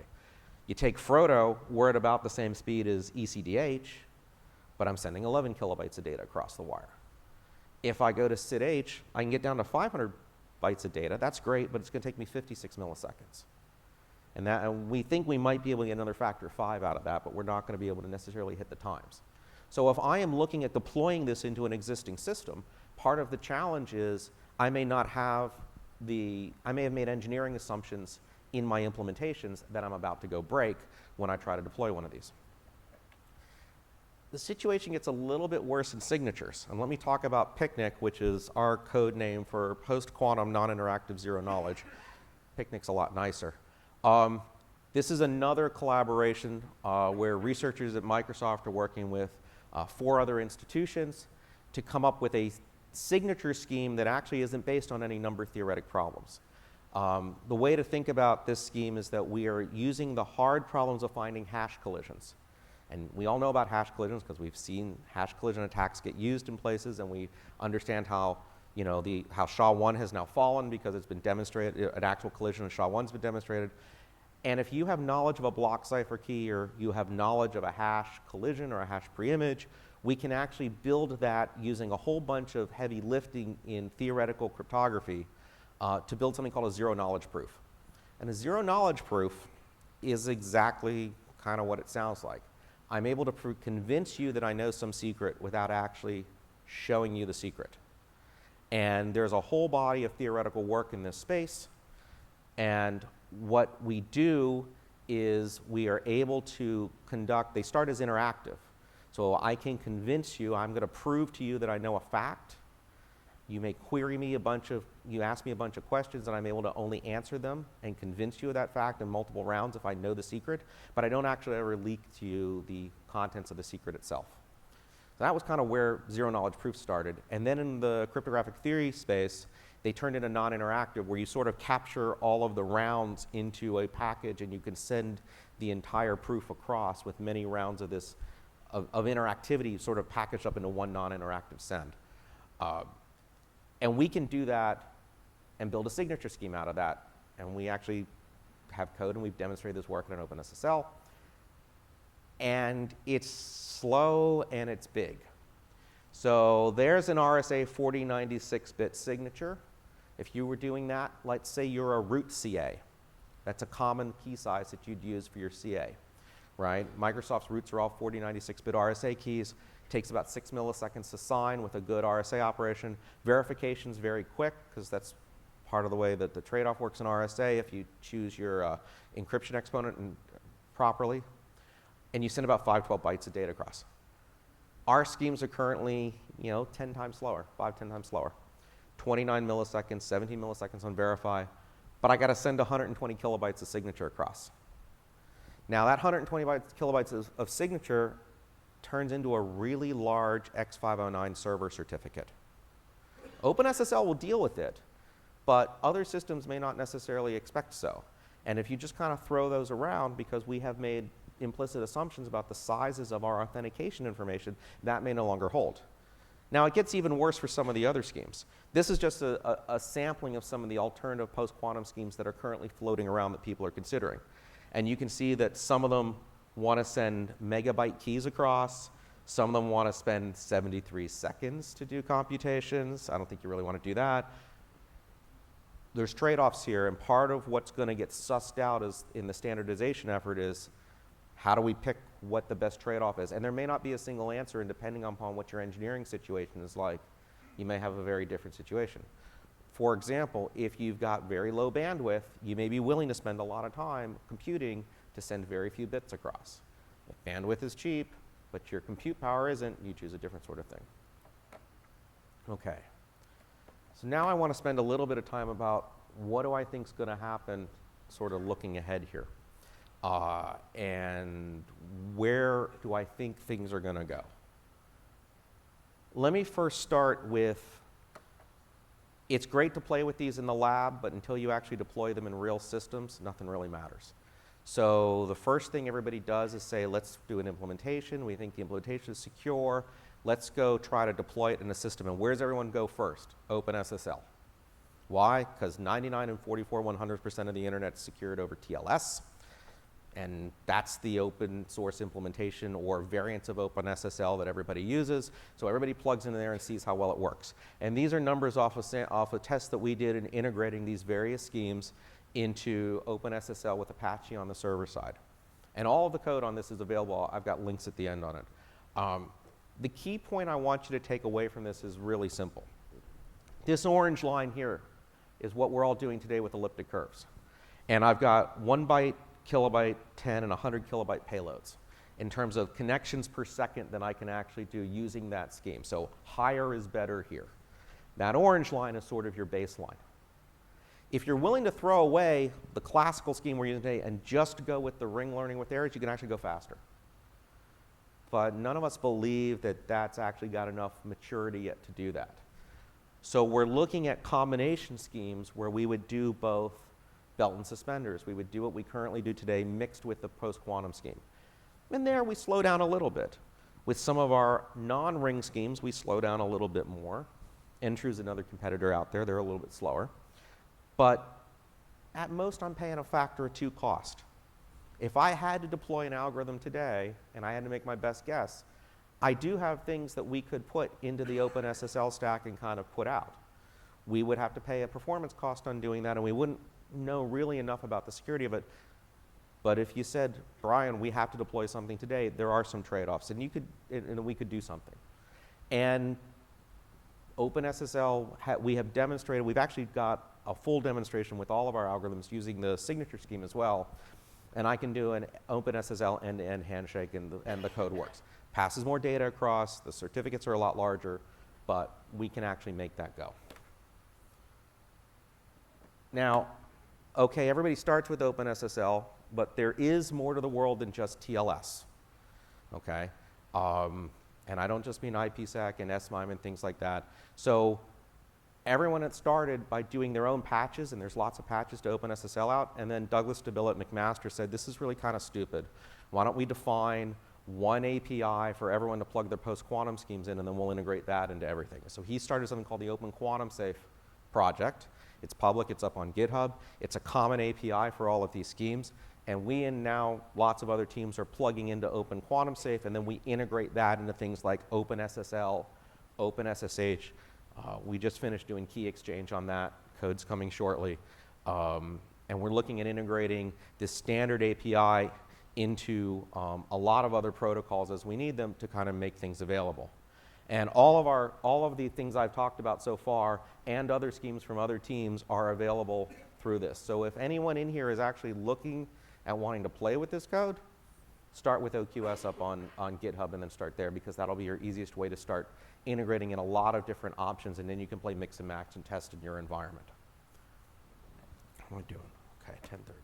You take Frodo, we're at about the same speed as ECDH, but I'm sending 11 kilobytes of data across the wire. If I go to SIDH, I can get down to 500 bytes of data. That's great, but it's going to take me 56 milliseconds. And we think we might be able to get another factor of 5 out of that, but we're not going to be able to necessarily hit the times. So if I am looking at deploying this into an existing system, part of the challenge is I may have made engineering assumptions in my implementations that I'm about to go break when I try to deploy one of these. The situation gets a little bit worse in signatures. And let me talk about PICNIC, which is our code name for post-quantum non-interactive zero knowledge. PICNIC's a lot nicer. This is another collaboration where researchers at Microsoft are working with 4 other institutions to come up with a signature scheme that actually isn't based on any number theoretic problems. The way to think about this scheme is that we are using the hard problems of finding hash collisions. And we all know about hash collisions because we've seen hash collision attacks get used in places, and we understand how, how SHA-1 has now fallen because it's been demonstrated, an actual collision of SHA-1's been demonstrated. And if you have knowledge of a block cipher key, or you have knowledge of a hash collision or a hash preimage, we can actually build that using a whole bunch of heavy lifting in theoretical cryptography to build something called a zero knowledge proof. And a zero knowledge proof is exactly kind of what it sounds like. I'm able to convince you that I know some secret without actually showing you the secret. And there's a whole body of theoretical work in this space. And what we do is we are able to conduct, they start as interactive. So I can convince you, I'm going to prove to you that I know a fact. You may query me you ask me a bunch of questions, and I'm able to only answer them and convince you of that fact in multiple rounds if I know the secret, but I don't actually ever leak to you the contents of the secret itself. So that was kind of where zero knowledge proof started. And then in the cryptographic theory space, they turned into non-interactive, where you sort of capture all of the rounds into a package, and you can send the entire proof across with many rounds of this of interactivity sort of packaged up into one non-interactive send. And we can do that and build a signature scheme out of that. And we actually have code, and we've demonstrated this work in an OpenSSL. And it's slow and it's big. So there's an RSA 4096-bit signature. If you were doing that, let's say you're a root CA. That's a common key size that you'd use for your CA, right? Microsoft's roots are all 4096-bit RSA keys. Takes about 6 milliseconds to sign with a good RSA operation. Verification's very quick because that's part of the way that the trade-off works in RSA if you choose your encryption exponent properly. And you send about 512 bytes of data across. Our schemes are currently, 10 times slower, 10 times slower. 29 milliseconds, 17 milliseconds on verify, but I got to send 120 kilobytes of signature across. Now that 120 kilobytes of signature turns into a really large X509 server certificate. OpenSSL will deal with it, but other systems may not necessarily expect so. And if you just kind of throw those around, because we have made implicit assumptions about the sizes of our authentication information, that may no longer hold. Now, it gets even worse for some of the other schemes. This is just a sampling of some of the alternative post-quantum schemes that are currently floating around that people are considering. And you can see that some of them want to send megabyte keys across. Some of them want to spend 73 seconds to do computations. I don't think you really want to do that. There's trade-offs here, and part of what's going to get sussed out in the standardization effort is how do we pick what the best trade-off is? And there may not be a single answer, and depending upon what your engineering situation is like, you may have a very different situation. For example, if you've got very low bandwidth, you may be willing to spend a lot of time computing to send very few bits across. If bandwidth is cheap, but your compute power isn't, you choose a different sort of thing. Okay. So now I want to spend a little bit of time about what do I think is going to happen sort of looking ahead here. And where do I think things are going to go? Let me first start with, it's great to play with these in the lab, but until you actually deploy them in real systems, nothing really matters. So the first thing everybody does is say, let's do an implementation. We think the implementation is secure. Let's go try to deploy it in a system. And where does everyone go first? OpenSSL. Why? Because 99 and 44 100% of the internet is secured over TLS. And that's the open source implementation or variants of OpenSSL that everybody uses. So everybody plugs in there and sees how well it works. And these are numbers off a test that we did in integrating these various schemes into OpenSSL with Apache on the server side. And all of the code on this is available. I've got links at the end on it. The key point I want you to take away from this is really simple. This orange line here is what we're all doing today with elliptic curves. And I've got 1 byte, kilobyte, 10, and 100 kilobyte payloads in terms of connections per second that I can actually do using that scheme. So higher is better here. That orange line is sort of your baseline. If you're willing to throw away the classical scheme we're using today and just go with the ring learning with errors, you can actually go faster. But none of us believe that that's actually got enough maturity yet to do that. So we're looking at combination schemes where we would do both belt and suspenders. We would do what we currently do today mixed with the post-quantum scheme. And there we slow down a little bit. With some of our non-ring schemes, we slow down a little bit more. Entru's another competitor out there. They're a little bit slower. But at most, I'm paying a factor of 2 cost. If I had to deploy an algorithm today and I had to make my best guess, I do have things that we could put into the OpenSSL stack and kind of put out. We would have to pay a performance cost on doing that, and we wouldn't know really enough about the security of it. But if you said, Brian, we have to deploy something today, there are some trade-offs, and we could do something. And OpenSSL, we have demonstrated, we've actually got a full demonstration with all of our algorithms using the signature scheme as well. And I can do an OpenSSL end-to-end handshake, and the code works. Passes more data across, the certificates are a lot larger, but we can actually make that go. Now, okay, everybody starts with OpenSSL, but there is more to the world than just TLS, okay? And I don't just mean IPsec and SMIME and things like that. So everyone had started by doing their own patches, and there's lots of patches to OpenSSL out, and then Douglas DeBille at McMaster said, this is really kind of stupid. Why don't we define one API for everyone to plug their post-quantum schemes in, and then we'll integrate that into everything. So he started something called the Open Quantum Safe project. It's public, it's up on GitHub. It's a common API for all of these schemes. And we and now lots of other teams are plugging into Open Quantum Safe, and then we integrate that into things like OpenSSL, OpenSSH. We just finished doing key exchange on that. Code's coming shortly. And we're looking at integrating this standard API into a lot of other protocols as we need them to kind of make things available. And all of the things I've talked about so far and other schemes from other teams are available through this. So if anyone in here is actually looking at wanting to play with this code, start with OQS up on GitHub and then start there, because that'll be your easiest way to start integrating in a lot of different options, and then you can play mix and match and test in your environment. How am I doing? Okay, 10:30.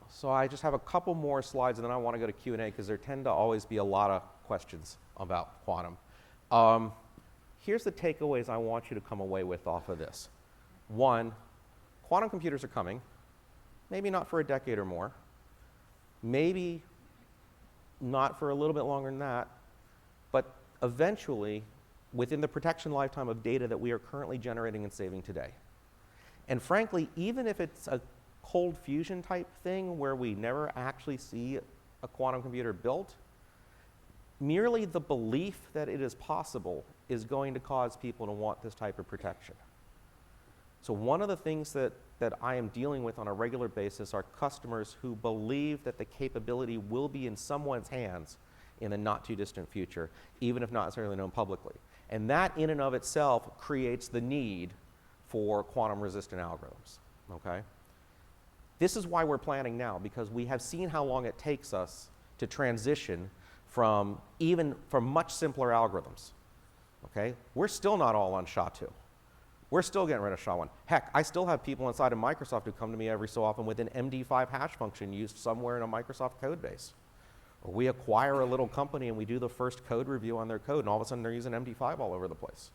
So I just have a couple more slides, and then I want to go to Q&A, because there tend to always be a lot of questions about quantum. Here's the takeaways I want you to come away with off of this. One, quantum computers are coming, maybe not for a decade or more, maybe not for a little bit longer than that, but eventually, within the protection lifetime of data that we are currently generating and saving today. And frankly, even if it's a cold fusion type thing where we never actually see a quantum computer built, merely the belief that it is possible is going to cause people to want this type of protection. So one of the things that I am dealing with on a regular basis are customers who believe that the capability will be in someone's hands in the not too distant future, even if not necessarily known publicly. And that in and of itself creates the need for quantum resistant algorithms, okay? This is why we're planning now, because we have seen how long it takes us to transition from much simpler algorithms, okay? We're still not all on SHA-2. We're still getting rid of SHA-1. Heck, I still have people inside of Microsoft who come to me every so often with an MD5 hash function used somewhere in a Microsoft code base. Or we acquire a little company and we do the first code review on their code, and all of a sudden they're using MD5 all over the place.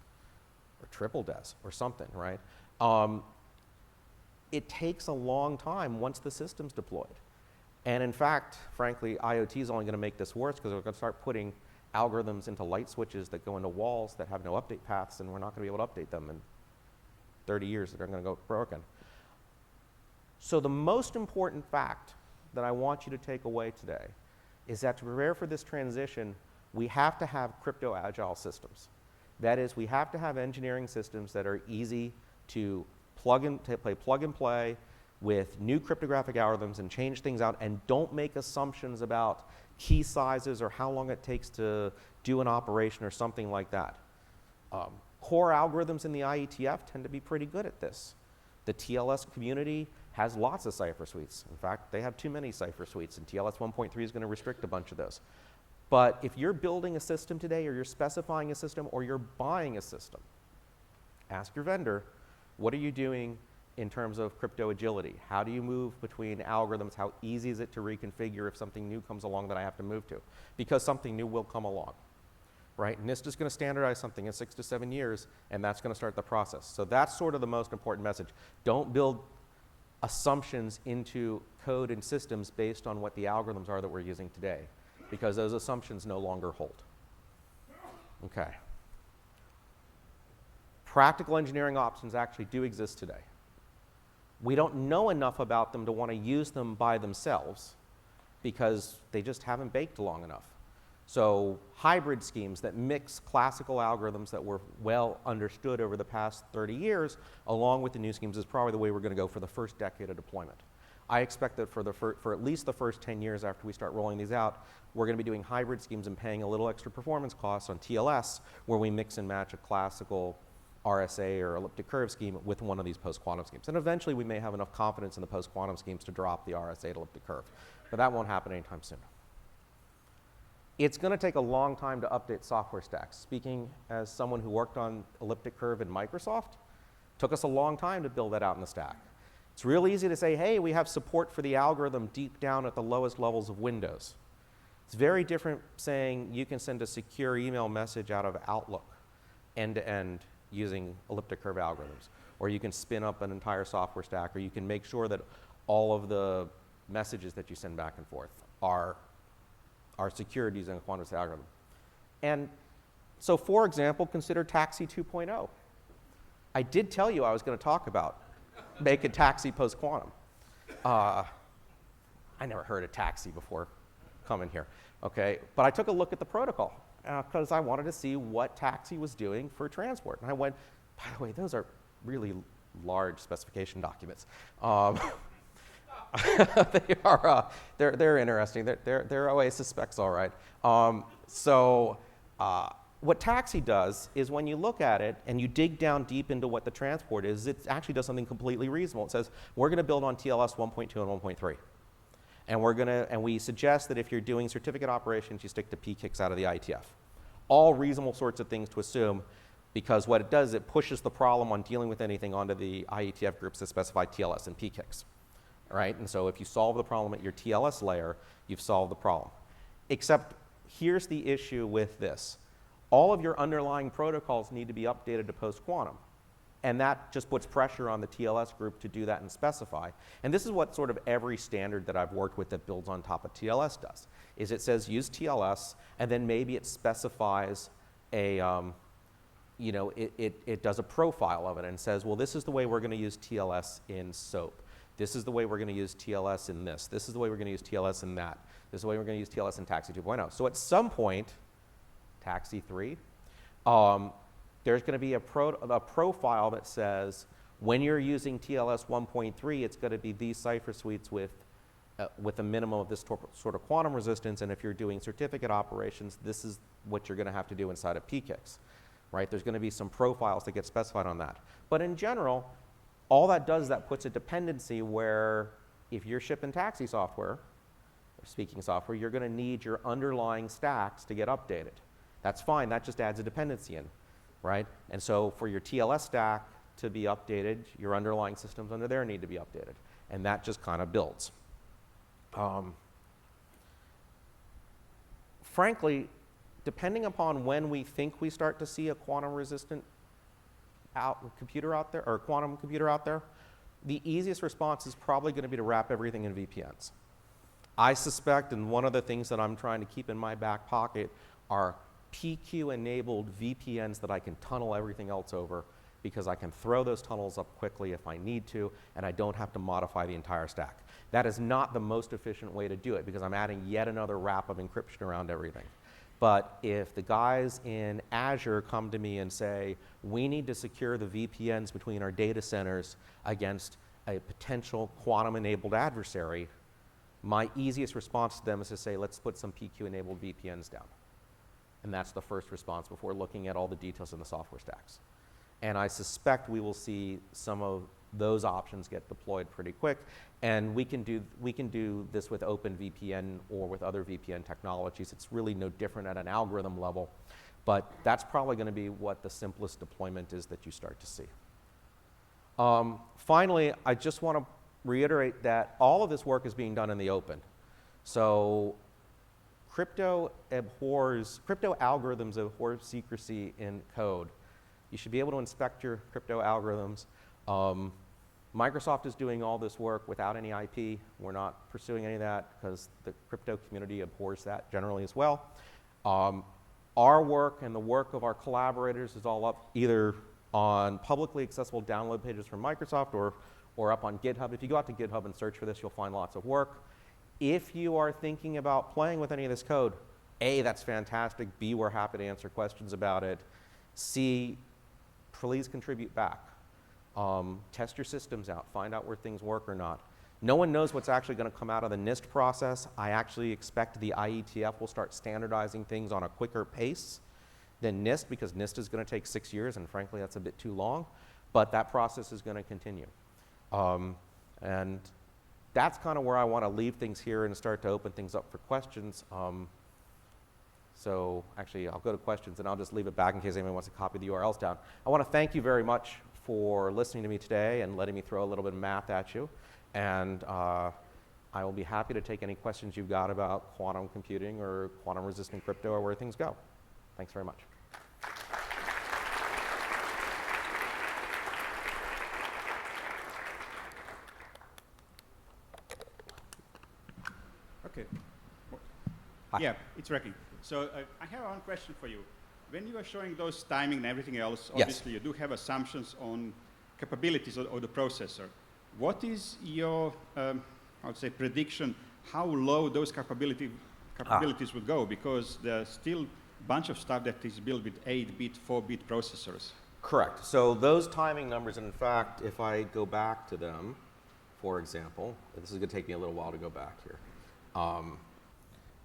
Or triple DES or something, right? It takes a long time once the system's deployed. And in fact, frankly, IoT is only going to make this worse, because we're going to start putting algorithms into light switches that go into walls that have no update paths, and we're not going to be able to update them in 30 years. They're going to go broken. So the most important fact that I want you to take away today is that to prepare for this transition, we have to have crypto-agile systems. That is, we have to have engineering systems that are easy to plug and play with new cryptographic algorithms and change things out, and don't make assumptions about key sizes or how long it takes to do an operation or something like that. Core algorithms in the IETF tend to be pretty good at this. The TLS community has lots of cipher suites. In fact, they have too many cipher suites, and TLS 1.3 is going to restrict a bunch of those. But if you're building a system today, or you're specifying a system, or you're buying a system, ask your vendor, what are you doing in terms of crypto agility? How do you move between algorithms? How easy is it to reconfigure if something new comes along that I have to move to? Because something new will come along, right? NIST is going to standardize something in 6 to 7 years, and that's going to start the process. So that's sort of the most important message. Don't build assumptions into code and systems based on what the algorithms are that we're using today, because those assumptions no longer hold. Okay. Practical engineering options actually do exist today. We don't know enough about them to want to use them by themselves, because they just haven't baked long enough. So hybrid schemes that mix classical algorithms that were well understood over the past 30 years, along with the new schemes, is probably the way we're going to go for the first decade of deployment. I expect that for at least the first 10 years after we start rolling these out, we're going to be doing hybrid schemes and paying a little extra performance costs on TLS, where we mix and match a classical RSA or elliptic curve scheme with one of these post-quantum schemes. And eventually we may have enough confidence in the post-quantum schemes to drop the RSA to elliptic curve. But that won't happen anytime soon. It's going to take a long time to update software stacks. Speaking as someone who worked on elliptic curve in Microsoft, it took us a long time to build that out in the stack. It's real easy to say, hey, we have support for the algorithm deep down at the lowest levels of Windows. It's very different saying you can send a secure email message out of Outlook end-to-end using elliptic curve algorithms. Or you can spin up an entire software stack, or you can make sure that all of the messages that you send back and forth are secured using a quantum algorithm. And so, for example, consider Taxi 2.0. I did tell you I was going to talk about making Taxi post-quantum. I never heard of Taxi before coming here, okay? But I took a look at the protocol because I wanted to see what Taxi was doing for transport. And I went, by the way, those are really large specification documents. They're interesting. Their OASIS specs all right. What Taxi does is when you look at it and you dig down deep into what the transport is, it actually does something completely reasonable. It says, we're going to build on TLS 1.2 and 1.3. And we suggest that if you're doing certificate operations, you stick to PKICs out of the IETF. All reasonable sorts of things to assume, because what it does, it pushes the problem on dealing with anything onto the IETF groups that specify TLS and PKICs, right? And so if you solve the problem at your TLS layer, you've solved the problem. Except here's the issue with this. All of your underlying protocols need to be updated to post-quantum. And that just puts pressure on the TLS group to do that and specify. And this is what sort of every standard that I've worked with that builds on top of TLS does, is it says use TLS, and then maybe it specifies a, it does a profile of it and says, well, this is the way we're going to use TLS in SOAP. This is the way we're going to use TLS in this. This is the way we're going to use TLS in that. This is the way we're going to use TLS in Taxi 2.0. So at some point, Taxi 3, there's going to be a profile that says when you're using TLS 1.3, it's going to be these cipher suites with a minimum of this sort of quantum resistance, and if you're doing certificate operations, this is what you're going to have to do inside of PKICs, right? There's going to be some profiles that get specified on that. But in general, all that does is that puts a dependency where if you're shipping taxi software, or speaking software, you're going to need your underlying stacks to get updated. That's fine. That just adds a dependency in, right? And so for your TLS stack to be updated, your underlying systems under there need to be updated. And that just kind of builds. Frankly, depending upon when we think we start to see a quantum resistant computer out there, or quantum computer out there, the easiest response is probably going to be to wrap everything in VPNs. I suspect, and one of the things that I'm trying to keep in my back pocket are PQ-enabled VPNs that I can tunnel everything else over, because I can throw those tunnels up quickly if I need to, and I don't have to modify the entire stack. That is not the most efficient way to do it, because I'm adding yet another wrap of encryption around everything. But if the guys in Azure come to me and say, we need to secure the VPNs between our data centers against a potential quantum-enabled adversary, my easiest response to them is to say, let's put some PQ-enabled VPNs down. And that's the first response before looking at all the details in the software stacks. And I suspect we will see some of those options get deployed pretty quick. And we can do this with OpenVPN or with other VPN technologies. It's really no different at an algorithm level. But that's probably going to be what the simplest deployment is that you start to see. Finally, I just want to reiterate that all of this work is being done in the open. So crypto algorithms abhor secrecy in code. You should be able to inspect your crypto algorithms. Microsoft is doing all this work without any IP. We're not pursuing any of that because the crypto community abhors that generally as well. Our work and the work of our collaborators is all up either on publicly accessible download pages from Microsoft or up on GitHub. If you go out to GitHub and search for this, you'll find lots of work. If you are thinking about playing with any of this code, A, that's fantastic. B, we're happy to answer questions about it. C, please contribute back. Test your systems out. Find out where things work or not. No one knows what's actually going to come out of the NIST process. I actually expect the IETF will start standardizing things on a quicker pace than NIST, because NIST is going to take 6 years, and frankly, that's a bit too long. But that process is going to continue. And that's kind of where I want to leave things here and start to open things up for questions. So actually, I'll go to questions, and I'll just leave it back in case anyone wants to copy the URLs down. I want to thank you very much for listening to me today and letting me throw a little bit of math at you. And I will be happy to take any questions you've got about quantum computing or quantum-resistant crypto or where things go. Thanks very much. Okay. Hi. Yeah, it's working. So I have one question for you. When you are showing those timing and everything else, obviously Yes. you do have assumptions on capabilities of the processor. What is your, I would say, prediction how low those capabilities would go? Because there's still a bunch of stuff that is built with 8-bit, 4-bit processors. Correct. So those timing numbers, in fact, if I go back to them, for example, this is going to take me a little while to go back here.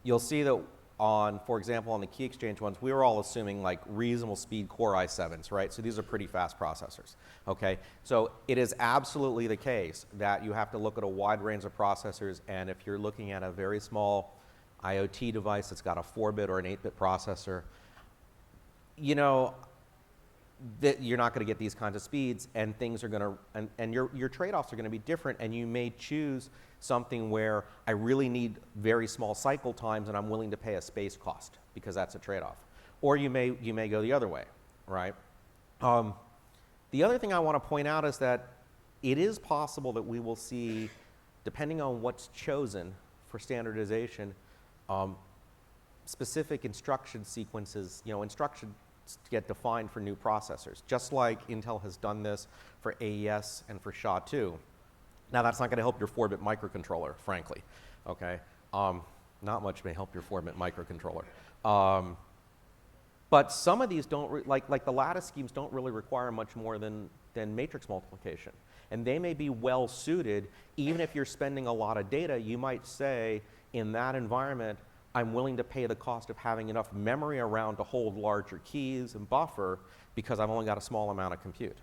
You'll see that on, for example, on the key exchange ones, we were all assuming like reasonable speed Core i7s, right? So these are pretty fast processors, okay? So it is absolutely the case that you have to look at a wide range of processors, and if you're looking at a very small IoT device that's got a 4-bit or an 8-bit processor, you know, that you're not going to get these kinds of speeds, and things are going to, and your trade-offs are going to be different, and you may choose something where I really need very small cycle times and I'm willing to pay a space cost because that's a trade-off. Or you may go the other way, right? The other thing I want to point out is that it is possible that we will see, depending on what's chosen for standardization, specific instruction sequences, you know, instructions get defined for new processors, just like Intel has done this for AES and for SHA-2. Now, that's not going to help your 4-bit microcontroller, frankly, okay? Not much may help your 4-bit microcontroller. But some of these don't, like the lattice schemes don't really require much more than matrix multiplication. And they may be well suited, even if you're spending a lot of data, you might say, in that environment, I'm willing to pay the cost of having enough memory around to hold larger keys and buffer because I've only got a small amount of compute.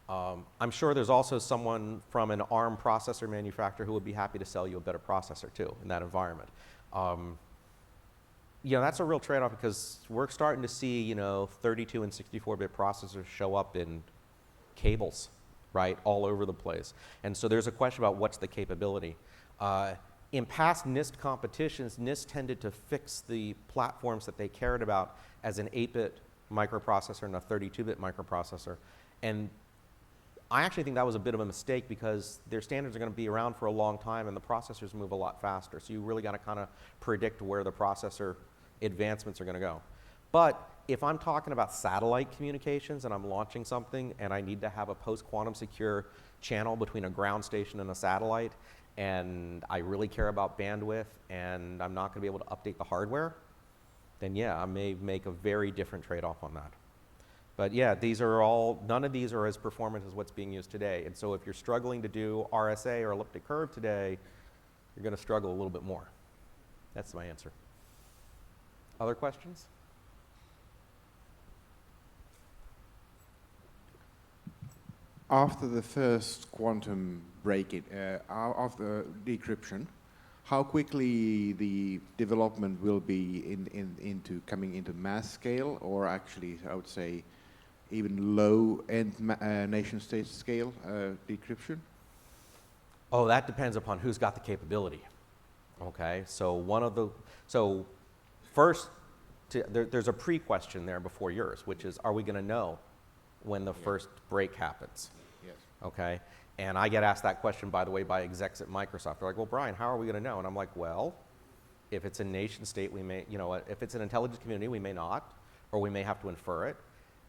I'm sure there's also someone from an ARM processor manufacturer who would be happy to sell you a better processor too in that environment. You know, that's a real trade-off because we're starting to see, you know, 32 and 64-bit processors show up in cables, right, all over the place. And so there's a question about what's the capability. In past NIST competitions, NIST tended to fix the platforms that they cared about as an 8-bit microprocessor and a 32-bit microprocessor. And I actually think that was a bit of a mistake because their standards are going to be around for a long time and the processors move a lot faster. So you really got to kind of predict where the processor advancements are going to go. But if I'm talking about satellite communications and I'm launching something and I need to have a post-quantum secure channel between a ground station and a satellite, and I really care about bandwidth and I'm not going to be able to update the hardware, then yeah, I may make a very different trade-off on that. But yeah, these are all, none of these are as performant as what's being used today. And so if you're struggling to do RSA or elliptic curve today, you're going to struggle a little bit more. That's my answer. Other questions? After the first quantum break-in, after decryption, how quickly the development will be into coming into mass scale, or actually, I would say, even low-end nation-state scale decryption? Oh, that depends upon who's got the capability. Okay, so first, there's a pre-question there before yours, which is, are we going to know when the first break happens? Yes. Okay, and I get asked that question, by the way, by execs at Microsoft. They're like, well, Brian, how are we going to know? And I'm like, well, if it's a nation state, we may, you know, if it's an intelligence community, we may not, or we may have to infer it.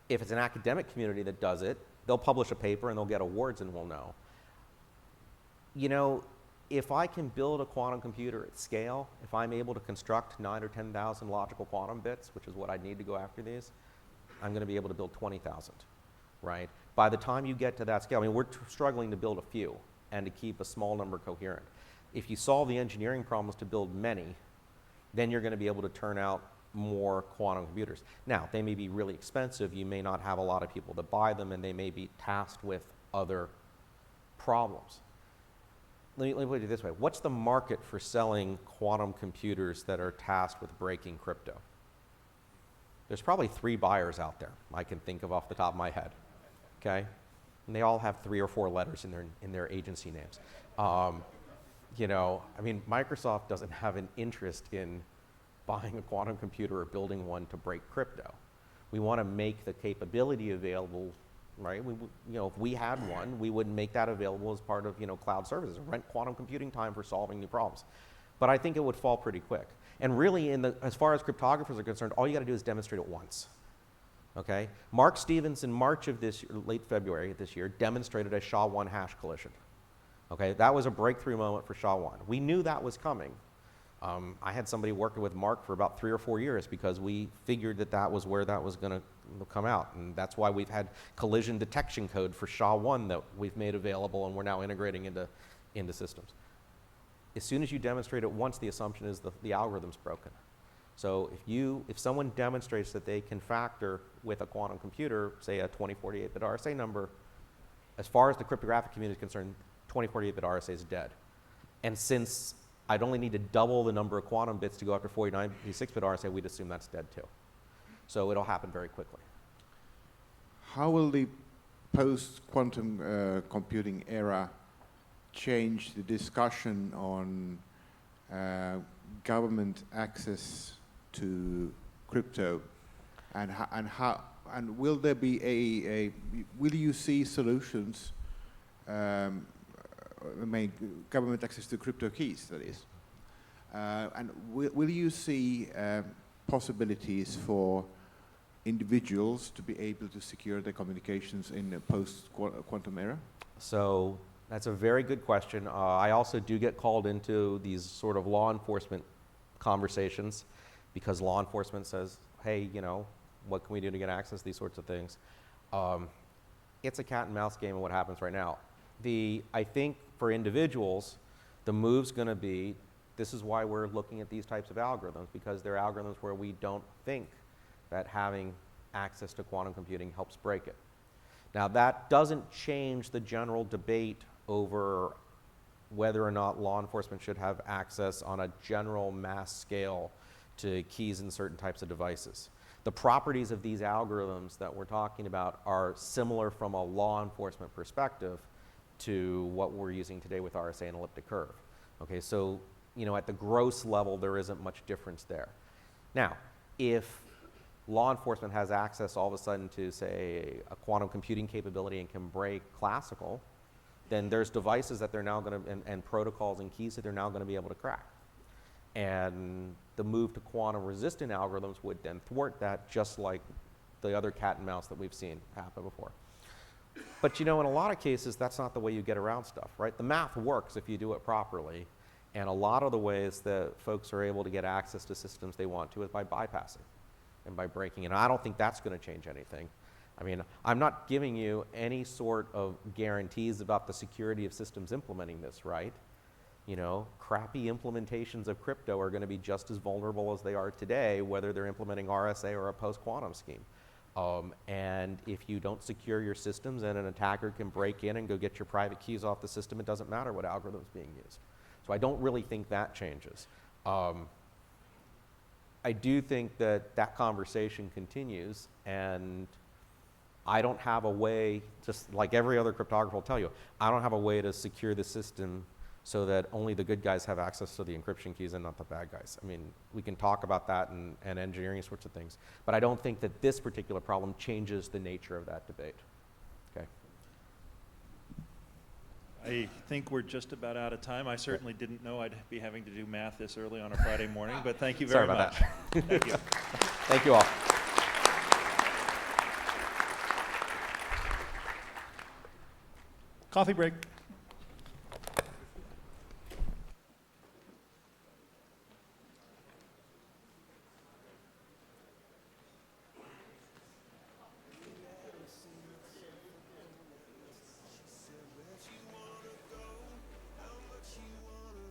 If it's an academic community that does it, they'll publish a paper and they'll get awards and we'll know. You know, if I can build a quantum computer at scale, if I'm able to construct 9,000 or 10,000 logical quantum bits, which is what I need to go after these, I'm going to be able to build 20,000, right? By the time you get to that scale, I mean, we're struggling to build a few and to keep a small number coherent. If you solve the engineering problems to build many, then you're going to be able to turn out more quantum computers. Now, they may be really expensive. You may not have a lot of people that buy them, and they may be tasked with other problems. Let me put it this way. What's the market for selling quantum computers that are tasked with breaking crypto? There's probably 3 buyers out there I can think of off the top of my head, okay? And they all have 3 or 4 letters in their agency names. You know, I mean, Microsoft doesn't have an interest in buying a quantum computer or building one to break crypto. We want to make the capability available, right? You know, if we had one, we would make that available as part of, you know, cloud services, rent quantum computing time for solving new problems. But I think it would fall pretty quick. And really, as far as cryptographers are concerned, all you got to do is demonstrate it once. Okay? Mark Stevens in March of this year, late February of this year, demonstrated a SHA-1 hash collision. Okay? That was a breakthrough moment for SHA-1. We knew that was coming. I had somebody working with Mark for about 3 or 4 years because we figured that was where that was going to come out. And that's why we've had collision detection code for SHA-1 that we've made available and we're now integrating into systems. As soon as you demonstrate it once, the assumption is the algorithm's broken. So if someone demonstrates that they can factor with a quantum computer, say a 2048-bit RSA number, as far as the cryptographic community is concerned, 2048-bit RSA is dead. And since I'd only need to double the number of quantum bits to go up to 49-bit RSA, we'd assume that's dead too. So it'll happen very quickly. How will the post-quantum computing era change the discussion on government access to crypto, and will there be will you see solutions? Government access to crypto keys, that is, and will you see possibilities for individuals to be able to secure their communications in the post-quantum era? So that's a very good question. I also do get called into these sort of law enforcement conversations because law enforcement says, hey, you know, what can we do to get access to these sorts of things? It's a cat and mouse game of what happens right now. I think for individuals, the move's going to be, this is why we're looking at these types of algorithms, because they're algorithms where we don't think that having access to quantum computing helps break it. Now, that doesn't change the general debate over whether or not law enforcement should have access on a general mass scale to keys in certain types of devices. The properties of these algorithms that we're talking about are similar from a law enforcement perspective to what we're using today with RSA and elliptic curve. Okay, so you know, at the gross level, there isn't much difference there. Now, if law enforcement has access all of a sudden to, say, a quantum computing capability and can break classical, then there's devices that they're now going to, and protocols and keys that they're now going to be able to crack. And the move to quantum resistant algorithms would then thwart that, just like the other cat and mouse that we've seen happen before. But you know, in a lot of cases, that's not the way you get around stuff, right? The math works if you do it properly. And a lot of the ways that folks are able to get access to systems they want to is by bypassing and by breaking. And I don't think that's going to change anything. I mean, I'm not giving you any sort of guarantees about the security of systems implementing this, right? You know, crappy implementations of crypto are going to be just as vulnerable as they are today, whether they're implementing RSA or a post-quantum scheme. And if you don't secure your systems and an attacker can break in and go get your private keys off the system, it doesn't matter what algorithm is being used. So I don't really think that changes. I do think that that conversation continues, and I don't have a way, just like every other cryptographer will tell you, I don't have a way to secure the system so that only the good guys have access to the encryption keys and not the bad guys. I mean, we can talk about that and engineering sorts of things, but I don't think that this particular problem changes the nature of that debate. Okay. I think we're just about out of time. I certainly didn't know I'd be having to do math this early on a Friday morning, but thank you very much. Sorry about that. Thank you. Thank you all. Coffee break.